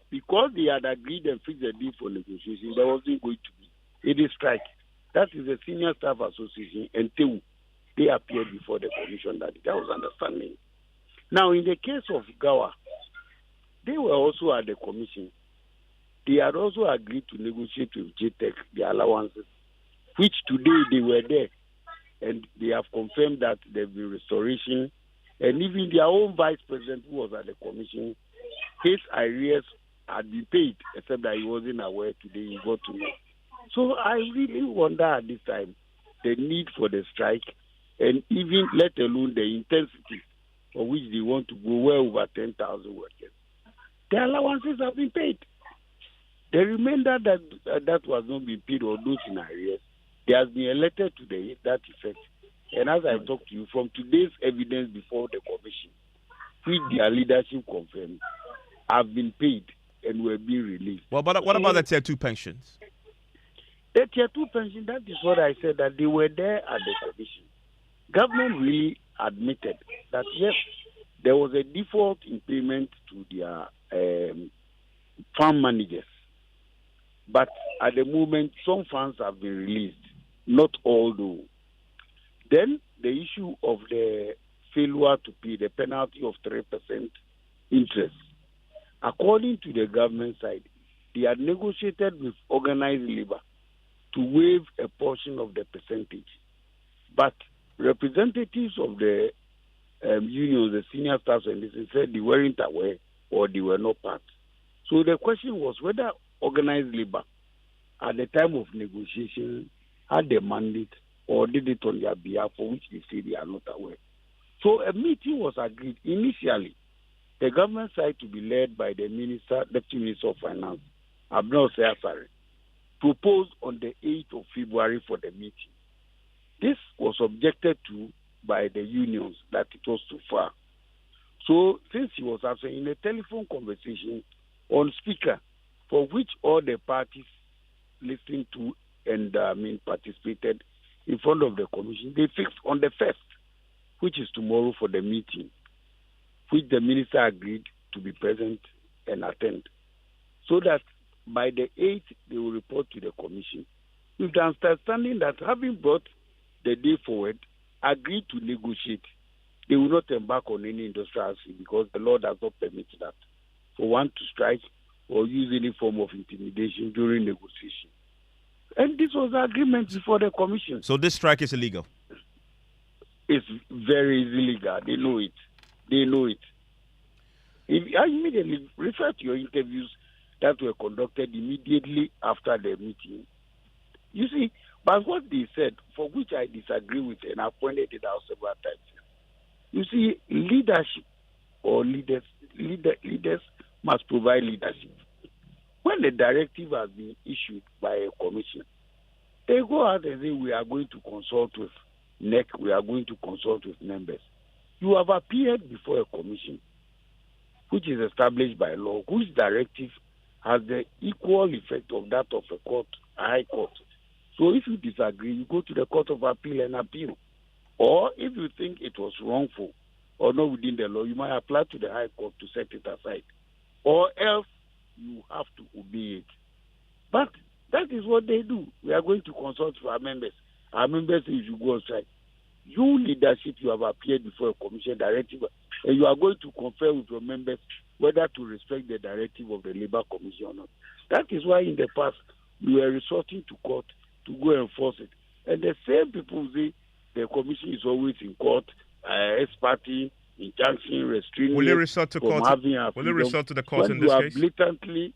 because they had agreed and fixed the deal for negotiation, there wasn't going to be any strike. That is the Senior Staff Association and TEWU. They appeared before the commission that was understanding. Now, in the case of GAWA, they were also at the commission. They had also agreed to negotiate with JTEC the allowances, which today they were there, and they have confirmed that there will be restoration. And even their own vice president, who was at the commission, his arrears had been paid, except that he wasn't aware today. He got to know. So I really wonder at this time the need for the strike, and even let alone the intensity for which they want to go well over 10,000 workers. The allowances have been paid. The remainder that was not being paid or those in arrears, there has been a letter to that effect. And as I talk to you, from today's evidence before the commission, which their leadership confirmed, have been paid. and were being released. Well, but what about the Tier 2 pensions? The Tier 2 pension, that is what I said, that they were there at the commission. Government really admitted that, yes, there was a default in payment to their farm managers. But at the moment, some funds have been released, not all though. Then the issue of the failure to pay the penalty of 3% interest. According to the government side, they had negotiated with organized labor to waive a portion of the percentage. But representatives of the unions, the senior staff, and this said they weren't aware or they were not part. So the question was whether organized labor at the time of negotiation had the mandate or did it on their behalf, for which they say they are not aware. So a meeting was agreed initially, the government side to be led by the Deputy Minister of Finance, Abdul Sayasari, proposed on the 8th of February for the meeting. This was objected to by the unions that it was too far. So since he was absent in a telephone conversation on speaker, for which all the parties listened to and participated in front of the commission, they fixed on the 1st, which is tomorrow, for the meeting, which the minister agreed to be present and attend, so that by the 8th they will report to the commission with the understanding that, having brought the day forward, agreed to negotiate, they will not embark on any industrial action because the law does not permit that, for one to strike or use any form of intimidation during negotiation. And this was the agreement before the commission. So this strike is illegal? It's very illegal. They know it. They know it. If I immediately refer to your interviews that were conducted immediately after the meeting. You see, but what they said, for which I disagree with, and I've pointed it out several times. You see, leadership or leaders must provide leadership. When the directive has been issued by a commission, they go out and say, we are going to consult with NEC, we are going to consult with members. You have appeared before a commission, which is established by law, whose directive has the equal effect of that of a court, a high court. So if you disagree, you go to the Court of Appeal and appeal. Or if you think it was wrongful or not within the law, you might apply to the High Court to set it aside. Or else you have to obey it. But that is what they do. We are going to consult with our members. Our members say you should go on strike. You leadership, you have appeared before a commission directive, and you are going to confer with your members whether to respect the directive of the Labour Commission or not. That is why in the past we were resorting to court to go enforce it. And the same people say the commission is always in court, ex-party, injunction, restraining. Will you resort to court? Will you resort to the court in this case? You are blatantly,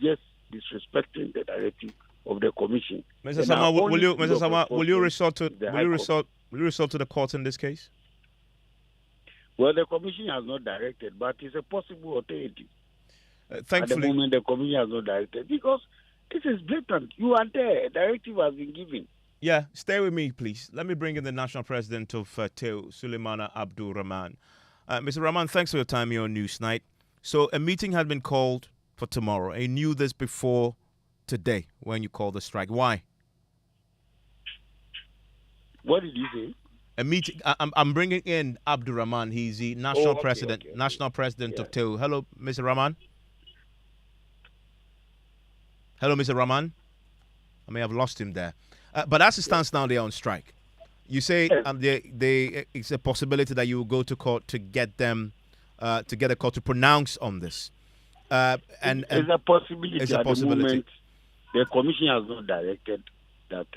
just disrespecting the directive of the commission. Mr. Sama, will you resort to the court in this case? Well, the commission has not directed, but it's a possible alternative. Thankfully, at the moment, the commission has not directed because this is blatant. You are there. A directive has been given. Yeah, stay with me, please. Let me bring in the national president of TEWU, Suleimana Abdul Rahman. Mr. Rahman, thanks for your time here on Newsnight. So a meeting had been called for tomorrow. I knew this before today when you called the strike. Why? What did you say? A meeting. I'm bringing in Abdul Rahman. He's the national president of TEWU. Hello, Mr. Rahman. Hello, Mr. Rahman. I may have lost him there. But as it stands now, they are on strike. You say it's a possibility that you will go to court to get them, to get a court to pronounce on this. It's a possibility. At the moment, the commission has not directed that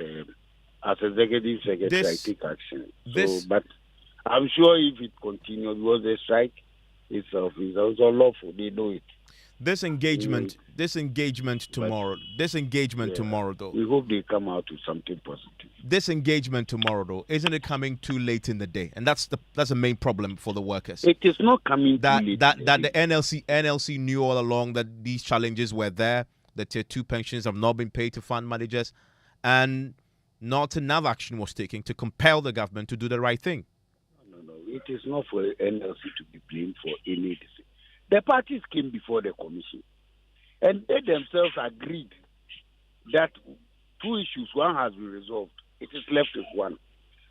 as executive secretary I take action. But I'm sure if it continues, because the strike itself is also lawful, they know it. This engagement tomorrow, though. We hope they come out with something positive. This engagement tomorrow, though, isn't it coming too late in the day? And that's the main problem for the workers. It is not coming too late. That the NLC knew all along that these challenges were there. The Tier 2 pensions have not been paid to fund managers, and not enough action was taken to compel the government to do the right thing. No. It is not for NLC to be blamed for any decision. The parties came before the commission. And they themselves agreed that two issues, one has been resolved. It is left with one.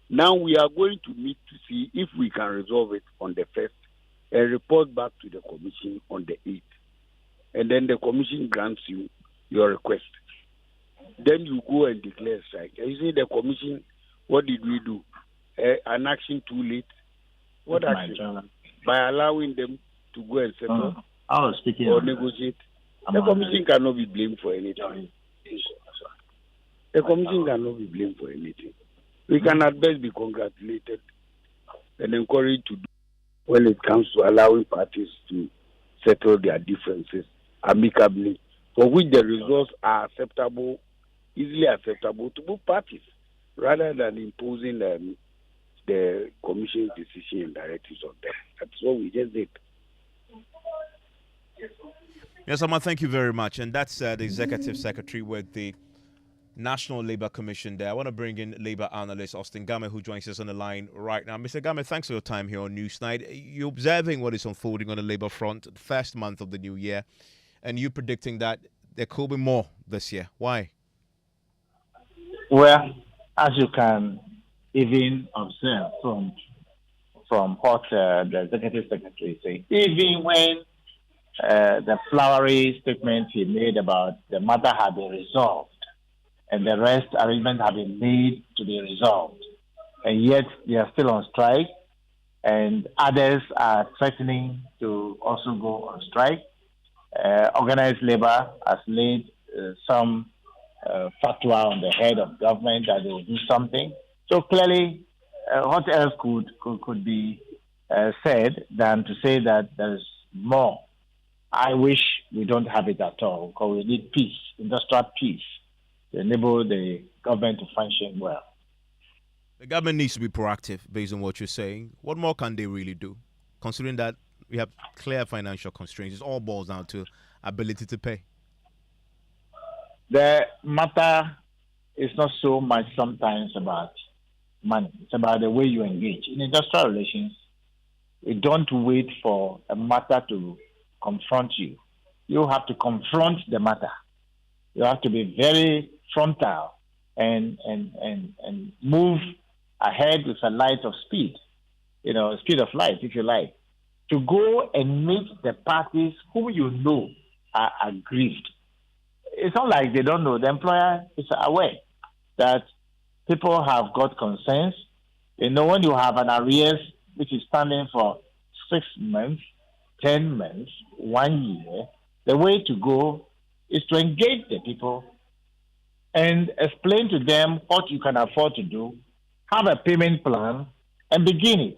Now we are going to meet to see if we can resolve it on the 1st and report back to the commission on the 8th. And then the commission grants you your request. Then you go and declare strike. And you see the commission, what did we do? An action too late. What action? By allowing them to go and settle I was speaking or negotiate. The commission cannot be blamed for anything. The commission cannot be blamed for anything. We can at best be congratulated and encouraged to do when it comes to allowing parties to settle their differences amicably, for which the results are acceptable, easily acceptable to both parties, rather than imposing the commission's decision and directives on them. That's what we just did. Yes, Amma, thank you very much. And that's the Executive Secretary with the National Labour Commission there. I want to bring in Labour analyst Austin Game, who joins us on the line right now. Mr. Game, thanks for your time here on Newsnight. You're observing what is unfolding on the Labour front, the first month of the new year, and you predicting that there could be more this year. Why? Well, as you can even observe from what the Executive Secretary said, even when the flowery statement he made about the matter had been resolved, and the rest arrangements have been made to be resolved. And yet they are still on strike, and others are threatening to also go on strike. Organized labor has laid some fatwa on the head of government that they will do something. So clearly, what else could be said than to say that there is more? I wish we don't have it at all, because we need peace, industrial peace, to enable the government to function well. The government needs to be proactive based on what you're saying. What more can they really do, considering that we have clear financial constraints? It all boils down to ability to pay. The matter is not so much sometimes about money. It's about the way you engage. In industrial relations, we don't wait for a matter to confront you. You have to confront the matter. You have to be very frontal and move ahead with a light of speed, speed of light, if you like, to go and meet the parties who you know are aggrieved. It's not like they don't know. The employer is aware that people have got concerns. When you have an arrears which is standing for 6 months, 10 months, 1 year, the way to go is to engage the people and explain to them what you can afford to do, have a payment plan, and begin it.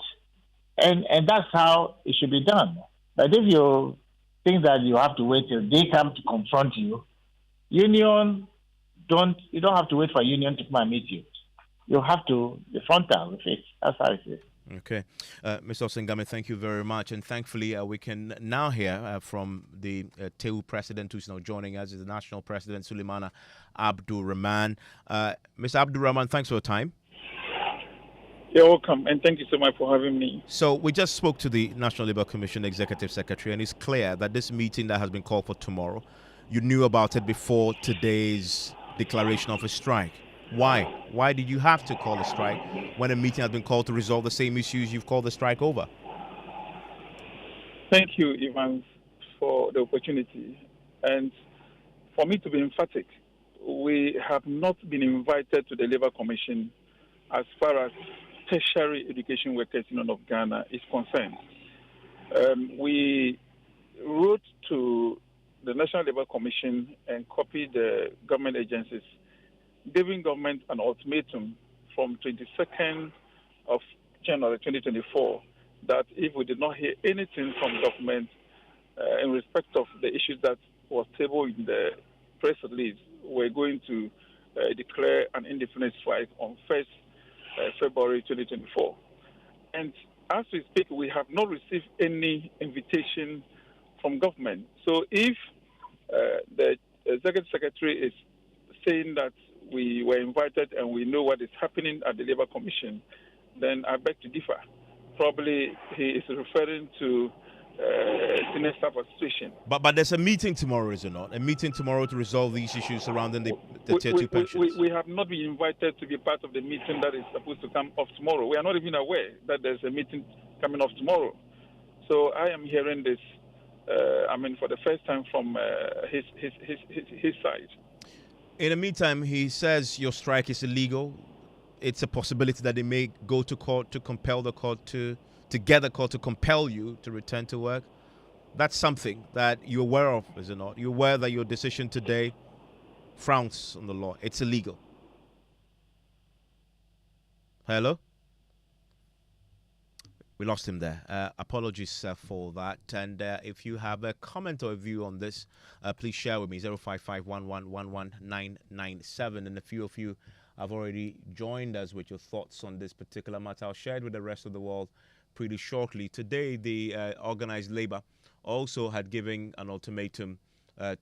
And that's how it should be done. But if you think that you have to wait till they come to confront you, you don't have to wait for a union to come and meet you. You have to be frontal with it. That's how it is. Okay. Mr. Osingame, thank you very much. And thankfully, we can now hear from the TEWU president, who's now joining us, is the national president, Suleimana Abdul Rahman. Mr. Abdul Rahman, thanks for your time. You're welcome, and thank you so much for having me. So we just spoke to the National Labour Commission Executive Secretary, and it's clear that this meeting that has been called for tomorrow, you knew about it before today's declaration of a strike. Why? Why did you have to call a strike when a meeting has been called to resolve the same issues you've called the strike over? Thank you, Evans, for the opportunity. And for me to be emphatic, we have not been invited to the Labour Commission as far as tertiary education workers union of Ghana is concerned. We wrote to the National Labour Commission and copied the government agencies, giving government an ultimatum from 22nd of January 2024 that if we did not hear anything from government in respect of the issues that was tabled in the press release, we're going to declare an indefinite strike on 1st February 2024. And as we speak, we have not received any invitation from government. So if the Executive Secretary is saying that we were invited and we know what is happening at the Labour Commission, then I beg to differ. Probably he is referring to Senior Staff Association. But there's a meeting tomorrow, is it not? A meeting tomorrow to resolve these issues surrounding the Tier 2 pensions. We have not been invited to be part of the meeting that is supposed to come off tomorrow. We are not even aware that there's a meeting coming off tomorrow. So I am hearing this, for the first time from his side. In the meantime, he says your strike is illegal. It's a possibility that they may go to court to compel the court to get the court to compel you to return to work. That's something that you're aware of, is it not? You're aware that your decision today frowns on the law. It's illegal. Hello? We lost him there. Apologies for that. And if you have a comment or a view on this, please share with me, 05511119997. And a few of you have already joined us with your thoughts on this particular matter. I'll share it with the rest of the world pretty shortly. Today, the organized labor also had given an ultimatum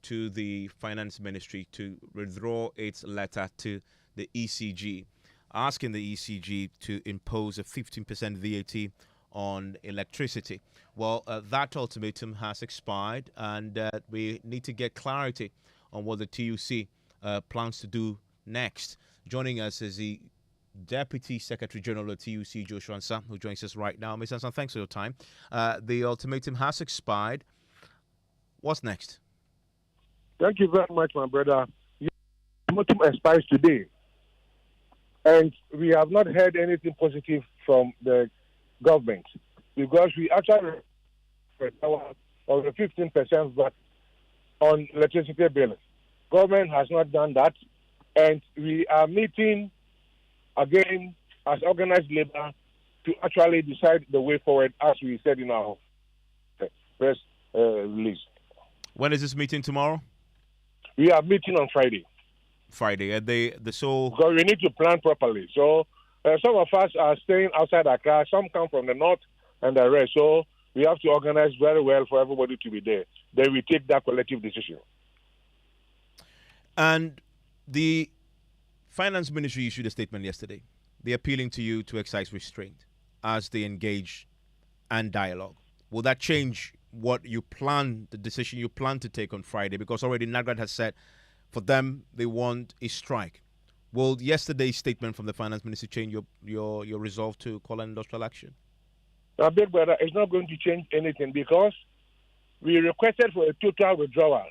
to the finance ministry to withdraw its letter to the ECG, asking the ECG to impose a 15% VAT on electricity. Well, that ultimatum has expired, and we need to get clarity on what the TUC plans to do next. Joining us is the Deputy Secretary General of TUC, Joshua Mensah, who joins us right now. Mr. Mensah, thanks for your time. The ultimatum has expired. What's next? Thank you very much, my brother. The ultimatum expires today, and we have not heard anything positive from the government, because we actually of the 15% VAT on electricity bills. Government has not done that, and we are meeting again as organized labor to actually decide the way forward, as we said in our press release. When is this meeting tomorrow? We are meeting on Friday. Friday. So because we need to plan properly. So some of us are staying outside Accra. Some come from the north and the rest. So we have to organize very well for everybody to be there. Then we take that collective decision. And the Finance Ministry issued a statement yesterday. They're appealing to you to exercise restraint as they engage and dialogue. Will that change what you plan, the decision you plan to take on Friday? Because already NAGRAD has said for them they want a strike. Will yesterday's statement from the Finance Ministry change your resolve to call an industrial action? Now, big brother, it's not going to change anything, because we requested for a total withdrawal.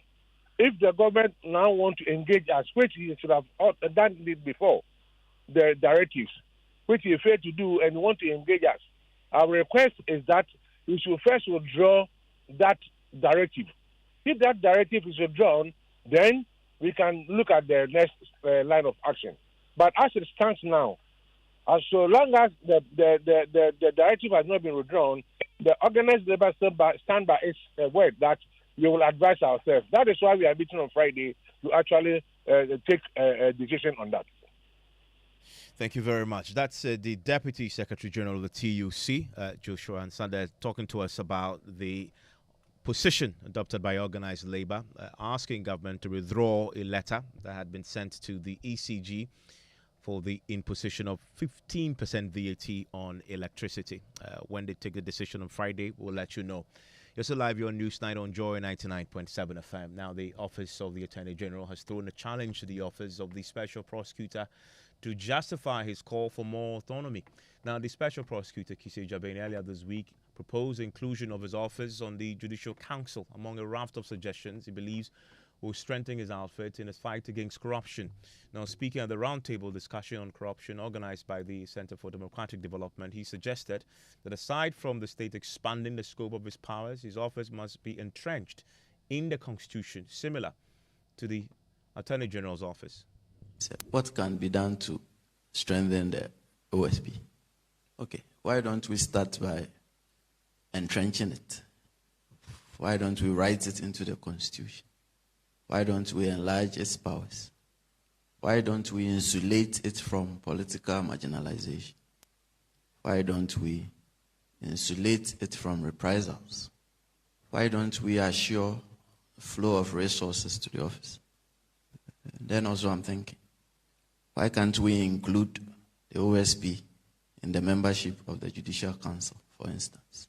If the government now want to engage us, which he should have done it before, the directives, which he failed to do and want to engage us, our request is that we should first withdraw that directive. If that directive is withdrawn, then we can look at the next line of action. But as it stands now, as so long as the directive has not been withdrawn, the organized labor stand by its word that we will advise ourselves. That is why we are meeting on Friday to actually take a decision on that. Thank you very much. That's the Deputy Secretary General of the TUC, Joshua Mensah, talking to us about the position adopted by organized labor, asking government to withdraw a letter that had been sent to the ECG for the imposition of 15% VAT on electricity. When they take the decision on Friday, we'll let you know. You're still live here on Newsnight on Joy 99.7 FM. Now, the Office of the Attorney General has thrown a challenge to the Office of the Special Prosecutor to justify his call for more autonomy. Now, the Special Prosecutor, Kise Jabane, earlier this week proposed inclusion of his office on the Judicial Council among a raft of suggestions he believes will strengthen his outfit in his fight against corruption. Now, speaking at the roundtable discussion on corruption organized by the Center for Democratic Development, he suggested that aside from the state expanding the scope of his powers, his office must be entrenched in the Constitution, similar to the Attorney General's office. What can be done to strengthen the OSP? Okay, why don't we start by entrenching it? Why don't we write it into the Constitution? Why don't we enlarge its powers? Why don't we insulate it from political marginalization? Why don't we insulate it from reprisals? Why don't we assure flow of resources to the office? Then also I'm thinking, why can't we include the OSP in the membership of the Judicial Council, for instance?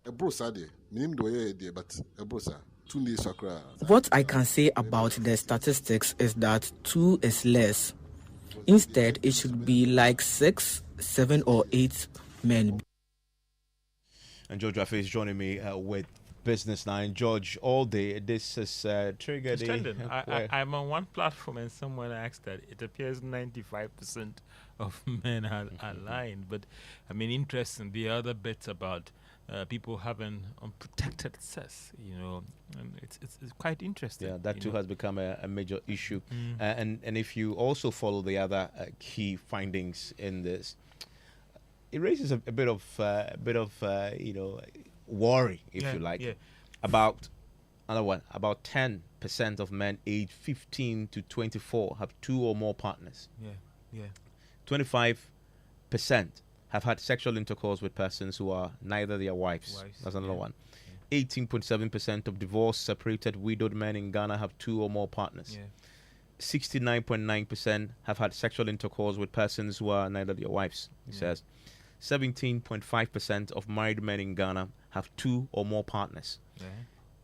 What I can say about the statistics is that 2 is less. Instead, it should be like 6, 7, or 8 men. And George Rafe is joining me with Business Now. George, all day, this is triggered. I'm on one platform and someone asked that it appears 95% of men are lying. But, I mean, interesting, the other bits about people having unprotected access, and it's quite interesting. Yeah, that too has become a major issue. And if you also follow the other key findings in this, it raises a bit of worry, if you like, about another one. About 10% of men aged 15 to 24 have 2 or more partners. 25% have had sexual intercourse with persons who are neither their wives. That's another one. 18.7% of divorced, separated, widowed men in Ghana have 2 or more partners. 69.9% have had sexual intercourse with persons who are neither their wives, he says. 17.5% of married men in Ghana have 2 or more partners.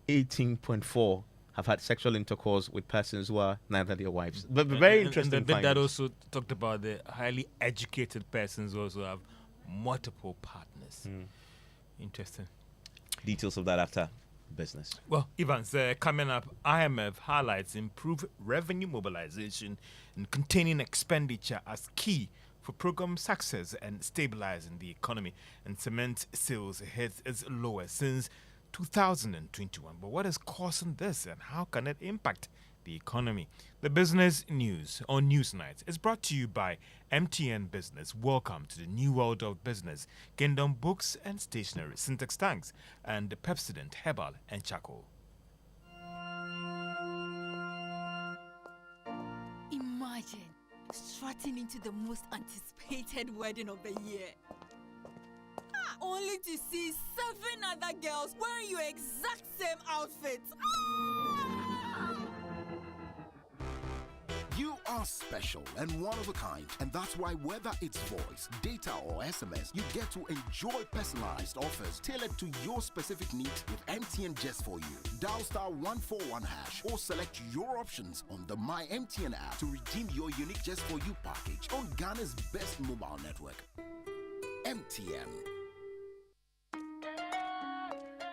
18.4% have had sexual intercourse with persons who are neither their wives. But very interesting. And the bit that also talked about the highly educated persons who also have multiple partners. Interesting. Details of that after business. Well, Evans, coming up, IMF highlights improved revenue mobilization and containing expenditure as key for program success and stabilizing the economy. And cement sales hits its lowest since 2021. But what is causing this and how can it impact the economy? The business news on Newsnight is brought to you by MTN Business. Welcome to the new world of business. Kingdom Books and Stationery, Syntax Tanks, and Pepsodent Herbal and Charcoal. Imagine strutting into the most anticipated wedding of the year. Only to see 7 other girls wearing your exact same outfit. You are special and one of a kind, and that's why whether it's voice, data, or SMS, you get to enjoy personalized offers tailored to your specific needs with MTN Just For You. Dial *141# or select your options on the My MTN app to redeem your unique Just For You package on Ghana's best mobile network. MTN.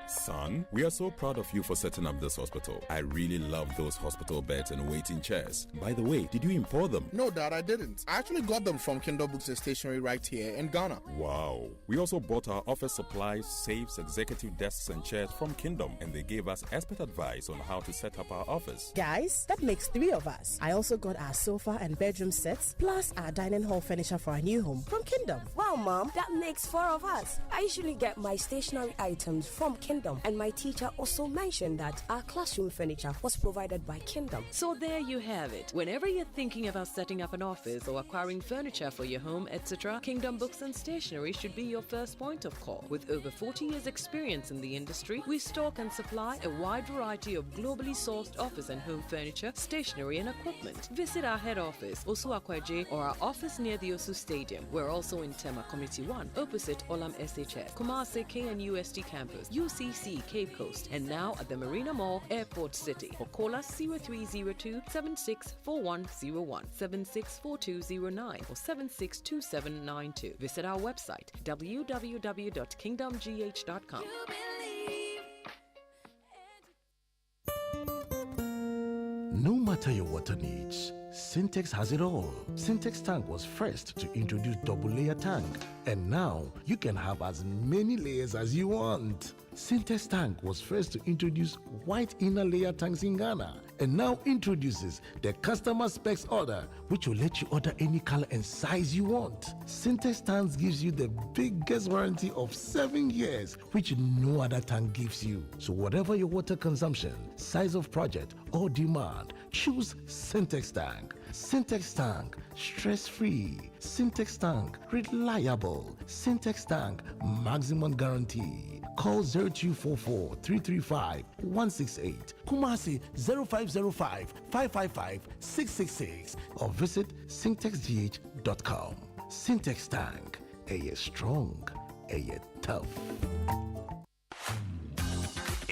Son, we are so proud of you for setting up this hospital. I really love those hospital beds and waiting chairs. By the way, did you import them? No, Dad, I didn't. I actually got them from Kingdom Books and Stationery right here in Ghana. Wow. We also bought our office supplies, safes, executive desks, and chairs from Kingdom, and they gave us expert advice on how to set up our office. Guys, that makes 3 of us. I also got our sofa and bedroom sets, plus our dining hall furniture for our new home from Kingdom. Wow, Mom, that makes 4 of us. I usually get my stationery items from Kingdom, and my teacher also mentioned that our classroom furniture was provided by Kingdom. So there you have it. Whenever you're thinking about setting up an office or acquiring furniture for your home, etc., Kingdom Books and Stationery should be your first point of call. With over 40 years experience in the industry, we stock and supply a wide variety of globally sourced office and home furniture, stationery, and equipment. Visit our head office, Osu Akwaje, or our office near the Osu Stadium. We're also in Tema Community 1, opposite Olam SHS, Kumasi KNUST campus, UCC Cape Coast, and now at the Marina Mall, Airport City. Or call us 0302 764101, 764209, or 762792. Visit our website www.kingdomgh.com. No matter your water needs, Syntex has it all. Syntex Tank was first to introduce double layer tank, and now you can have as many layers as you want. Syntex Tank was first to introduce white inner layer tanks in Ghana, and now introduces the customer specs order, which will let you order any color and size you want. Syntex Tanks gives you the biggest warranty of 7 years, which no other tank gives you. So whatever your water consumption, size of project, or demand, choose Syntex Tank. Syntex Tank, stress-free. Syntex Tank, reliable. Syntex Tank, maximum guarantee. Call 0244 335 168, Kumasi 0505 555 666, or visit syntexgh.com. Syntex Tank, a strong, a tough.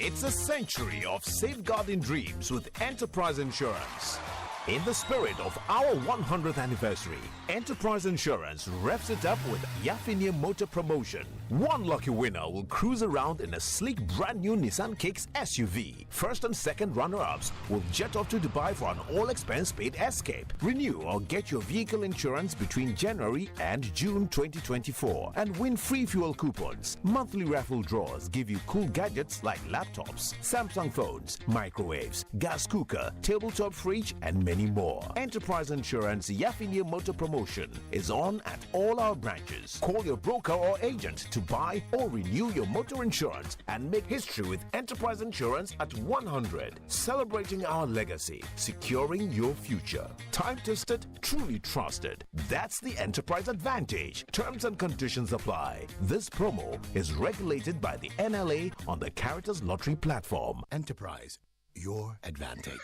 It's a century of safeguarding dreams with Enterprise Insurance. In the spirit of our 100th anniversary, Enterprise Insurance revs it up with Yafinia Motor Promotion. One lucky winner will cruise around in a sleek brand new Nissan Kicks SUV. First and second runner-ups will jet off to Dubai for an all-expense paid escape. Renew or get your vehicle insurance between January and June 2024 and win free fuel coupons. Monthly raffle draws give you cool gadgets like laptops, Samsung phones, microwaves, gas cooker, tabletop fridge, and many more. Enterprise Insurance Yafinia Motor Promotion is on at all our branches. Call your broker or agent to buy or renew your motor insurance and make history with Enterprise Insurance at 100. Celebrating our legacy, securing your future. Time-tested, truly trusted. That's the Enterprise Advantage. Terms and conditions apply. This promo is regulated by the NLA on the Caritas Lottery platform. Enterprise, your advantage.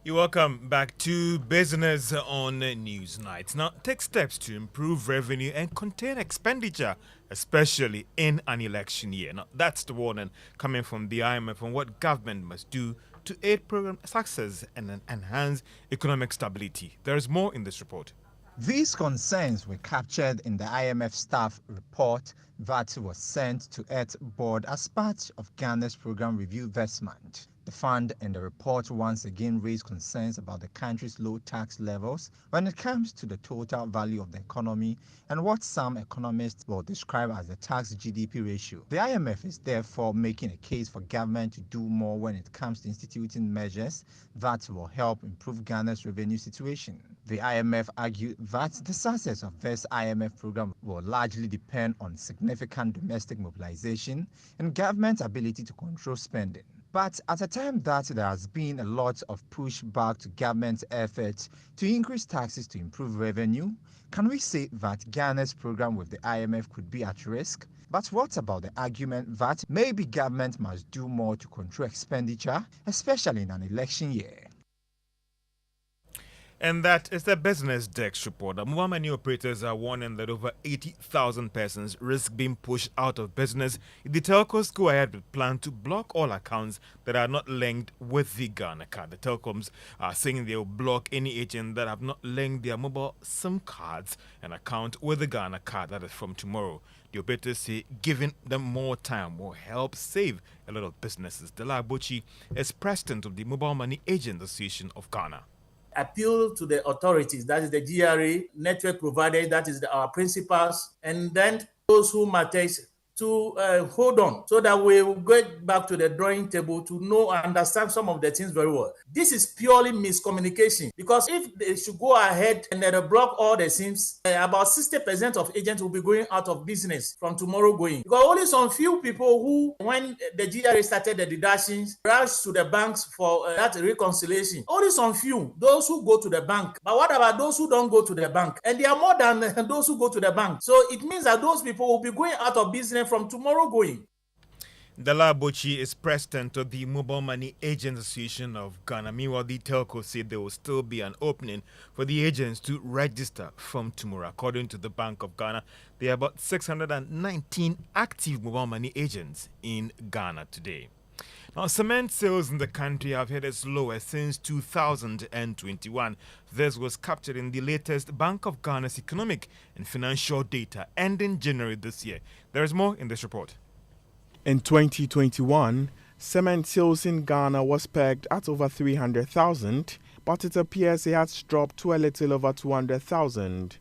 You're welcome back to Business on Newsnight. Now, take steps to improve revenue and contain expenditure, especially in an election year. Now, that's the warning coming from the IMF on what government must do to aid program success and enhance economic stability. There is more in this report. These concerns were captured in the IMF staff report that was sent to Earth Board as part of Ghana's program review this month. The fund and the report once again raised concerns about the country's low tax levels when it comes to the total value of the economy and what some economists will describe as the tax GDP ratio. The IMF is therefore making a case for government to do more when it comes to instituting measures that will help improve Ghana's revenue situation. The IMF argued that the success of this IMF program will largely depend on significant domestic mobilization and government's ability to control spending. But at a time that there has been a lot of pushback to government's efforts to increase taxes to improve revenue, can we say that Ghana's program with the IMF could be at risk? But what about the argument that maybe government must do more to control expenditure, especially in an election year? And that is the Business Desk report. The mobile money operators are warning that over 80,000 persons risk being pushed out of business if the telcos go ahead with plan to block all accounts that are not linked with the Ghana card. The telecoms are saying they will block any agent that have not linked their mobile SIM cards and account with the Ghana card. That is from tomorrow. The operators say giving them more time will help save a lot of businesses. Dela Bochi is president of the Mobile Money Agent Association of Ghana. Appeal to the authorities, that is the GRA, network providers, that is our principals, and then those who matters to hold on so that we will get back to the drawing table to know and understand some of the things very well. This is purely miscommunication because if they should go ahead and they block all the SIMs, about 60% of agents will be going out of business from tomorrow going. Because only some few people who, when the GRA started the deductions, rushed to the banks for that reconciliation. Only some few, those who go to the bank. But what about those who don't go to the bank? And they are more than those who go to the bank. So it means that those people will be going out of business from tomorrow going. Dela Bochi is president of the Mobile Money Agents Association of Ghana. Meanwhile, the telco said there will still be an opening for the agents to register from tomorrow. According to the Bank of Ghana, there are about 619 active mobile money agents in Ghana today. Now, cement sales in the country have hit its lowest since 2021. This was captured in the latest Bank of Ghana's economic and financial data ending January this year. There is more in this report. In 2021, cement sales in Ghana was pegged at over 300,000, but it appears it has dropped to a little over 200,000.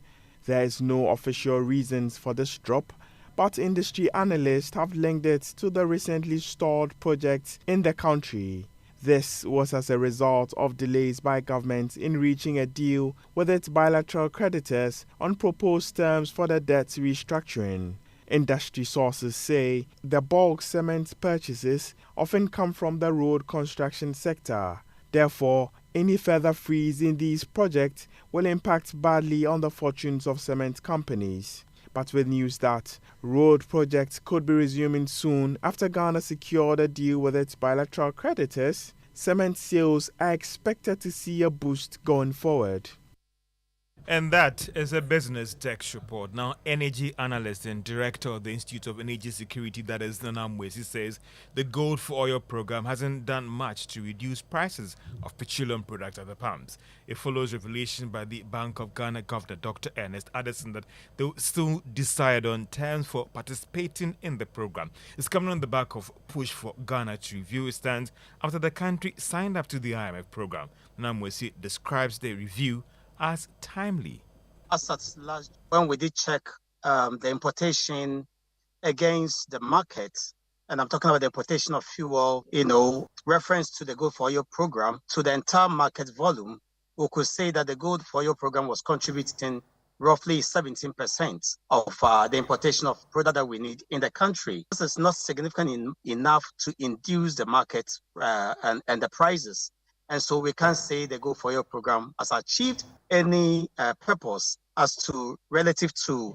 There is no official reasons for this drop, but industry analysts have linked it to the recently stalled projects in the country. This was as a result of delays by government in reaching a deal with its bilateral creditors on proposed terms for the debt restructuring. Industry sources say the bulk cement purchases often come from the road construction sector. Therefore, any further freeze in these projects will impact badly on the fortunes of cement companies. But with news that road projects could be resuming soon after Ghana secured a deal with its bilateral creditors, cement sales are expected to see a boost going forward. And that is a business tech report. Now, energy analyst and director of the Institute of Energy Security, that is Nana Mwesi, says the Gold for Oil program hasn't done much to reduce prices of petroleum products at the pumps. It follows revelation by the Bank of Ghana Governor Dr. Ernest Addison that they will still decide on terms for participating in the program. It's coming on the back of push for Ghana to review its stance after the country signed up to the IMF program. Nana Mwesi describes the review as timely. As at last, when we did check the importation against the market, and I'm talking about the importation of fuel, reference to the Gold for Oil program, to the entire market volume, we could say that the Gold for Oil program was contributing roughly 17% of the importation of product that we need in the country. This is not significant enough to induce the market and the prices. And so we can't say the Go For Your program has achieved any purpose as to relative to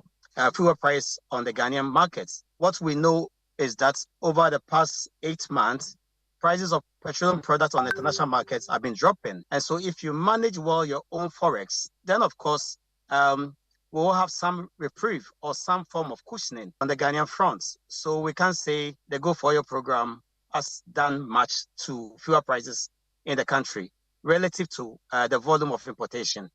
fuel price on the Ghanaian markets. What we know is that over the past 8 months, prices of petroleum products on the international markets have been dropping. And so if you manage well your own forex, then of course, we will have some reprieve or some form of cushioning on the Ghanaian front. So we can't say the Go For Your program has done much to fuel prices in the country relative to the volume of importation.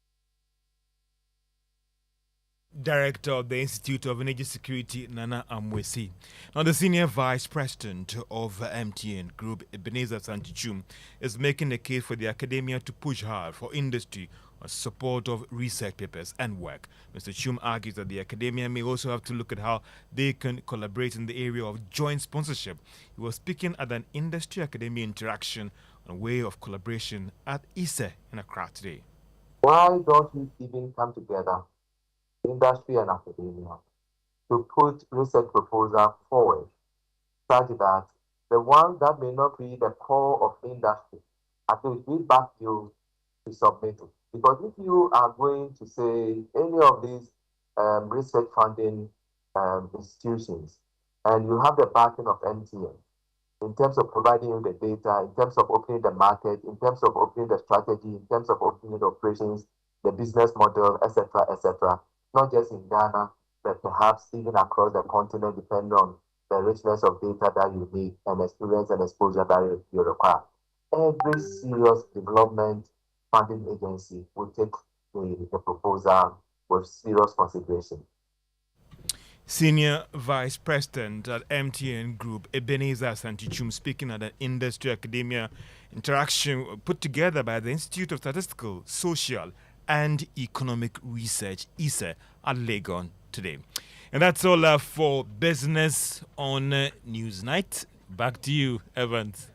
Director of the Institute of Energy Security, Nana Mwesi. Now, the Senior Vice President of MTN Group, Ebenezer Santichum, is making the case for the academia to push hard for industry on support of research papers and work. Mr. Chum argues that the academia may also have to look at how they can collaborate in the area of joint sponsorship. He was speaking at an industry-academia interaction on a way of collaboration at ISE in Accra today. Why don't we even come together, industry and academia, to put research proposal forward such that the one that may not be the core of industry, at least we back you to submit it. Because if you are going to say any of these research funding institutions and you have the backing of MTN, in terms of providing you the data, in terms of opening the market, in terms of opening the strategy, in terms of opening the operations, the business model, etc., not just in Ghana, but perhaps even across the continent, depending on the richness of data that you need and experience and exposure that you require. Every serious development funding agency will take the proposal with serious consideration. Senior Vice President at MTN Group, Ebenezer Santichum, speaking at an industry academia interaction put together by the Institute of Statistical, Social and Economic Research, ISE, at Legon today. And that's all for Business on Newsnight. Back to you, Evans.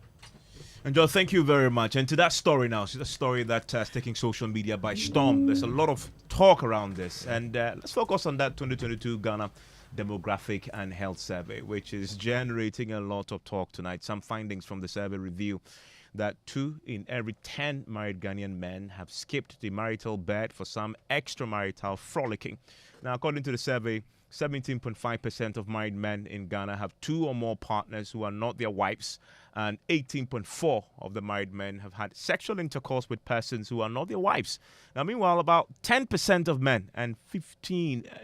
And Joe, thank you very much. And to that story now, it's a story that's taking social media by storm. There's a lot of talk around this. And let's focus on that 2022 Ghana Demographic and Health Survey, which is generating a lot of talk tonight. Some findings from the survey reveal that 2 in every 10 married Ghanaian men have skipped the marital bed for some extramarital frolicking. Now, according to the survey, 17.5% of married men in Ghana have 2 or more partners who are not their wives, and 18.4% of the married men have had sexual intercourse with persons who are not their wives. Now, meanwhile, about 10% of men and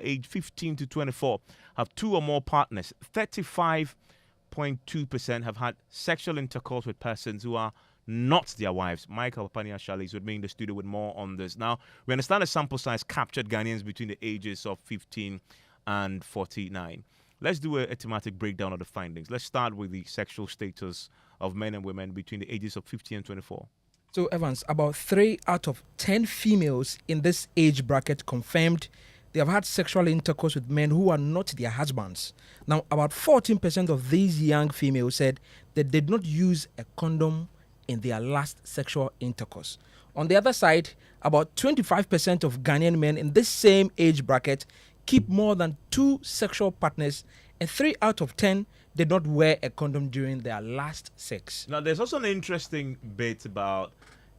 aged 15 to 24 have 2 or more partners. 35.2% have had sexual intercourse with persons who are not their wives. Michael Papania-Shali is with me in the studio with more on this. Now, we understand the sample size captured Ghanaians between the ages of 15 and 49. Let's do a thematic breakdown of the findings. Let's start with the sexual status of men and women between the ages of 50 and 24. So, Evans, about 3 out of 10 females in this age bracket confirmed they have had sexual intercourse with men who are not their husbands. Now, about 14% of these young females said they did not use a condom in their last sexual intercourse. On the other side, about 25% of Ghanaian men in this same age bracket keep more than 2 sexual partners, and 3 out of 10 did not wear a condom during their last sex. Now, there's also an interesting bit about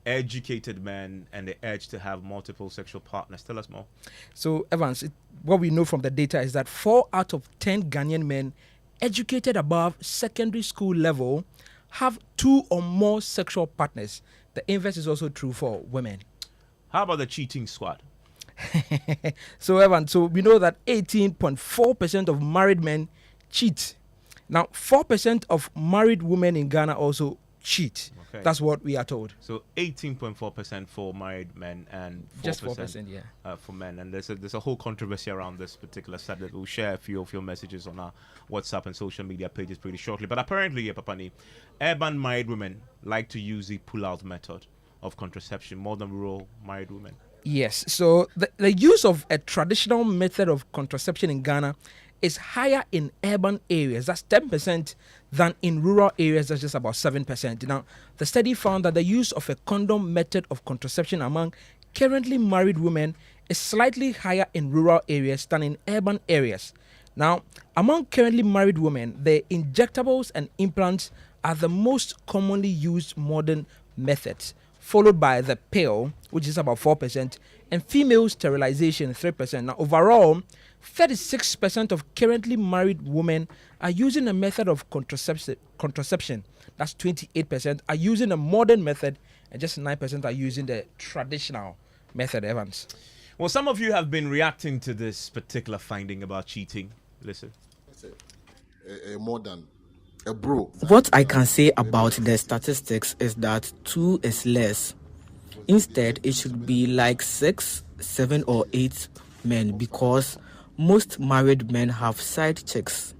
educated men and the urge to have multiple sexual partners. Tell us more. So, Evans, what we know from the data is that 4 out of 10 Ghanaian men educated above secondary school level have 2 or more sexual partners. The inverse is also true for women. How about the cheating squad? So, Evan, so we know that 18.4% of married men cheat. Now, 4% of married women in Ghana also cheat. Okay. That's what we are told. So 18.4% for married men and 4%, Just 4%, yeah. For men. And there's a whole controversy around this particular subject. We'll share a few of your messages on our WhatsApp and social media pages pretty shortly. But apparently, Papani, urban married women like to use the pull-out method of contraception more than rural married women. Yes. So the use of a traditional method of contraception in Ghana is higher in urban areas. That's 10% than in rural areas. That's just about 7%. Now, the study found that the use of a condom method of contraception among currently married women is slightly higher in rural areas than in urban areas. Now, among currently married women, the injectables and implants are the most commonly used modern methods, followed by the pill, which is about 4%, and female sterilization, 3%. Now, overall, 36% of currently married women are using a method of contraception. That's 28%, are using a modern method, and just 9% are using the traditional method, Evans. Well, some of you have been reacting to this particular finding about cheating. Listen. More than a bro. What I can say about the statistics is that 2 is less. Instead, it should be like 6, 7, or 8 men, because most married men have side chicks.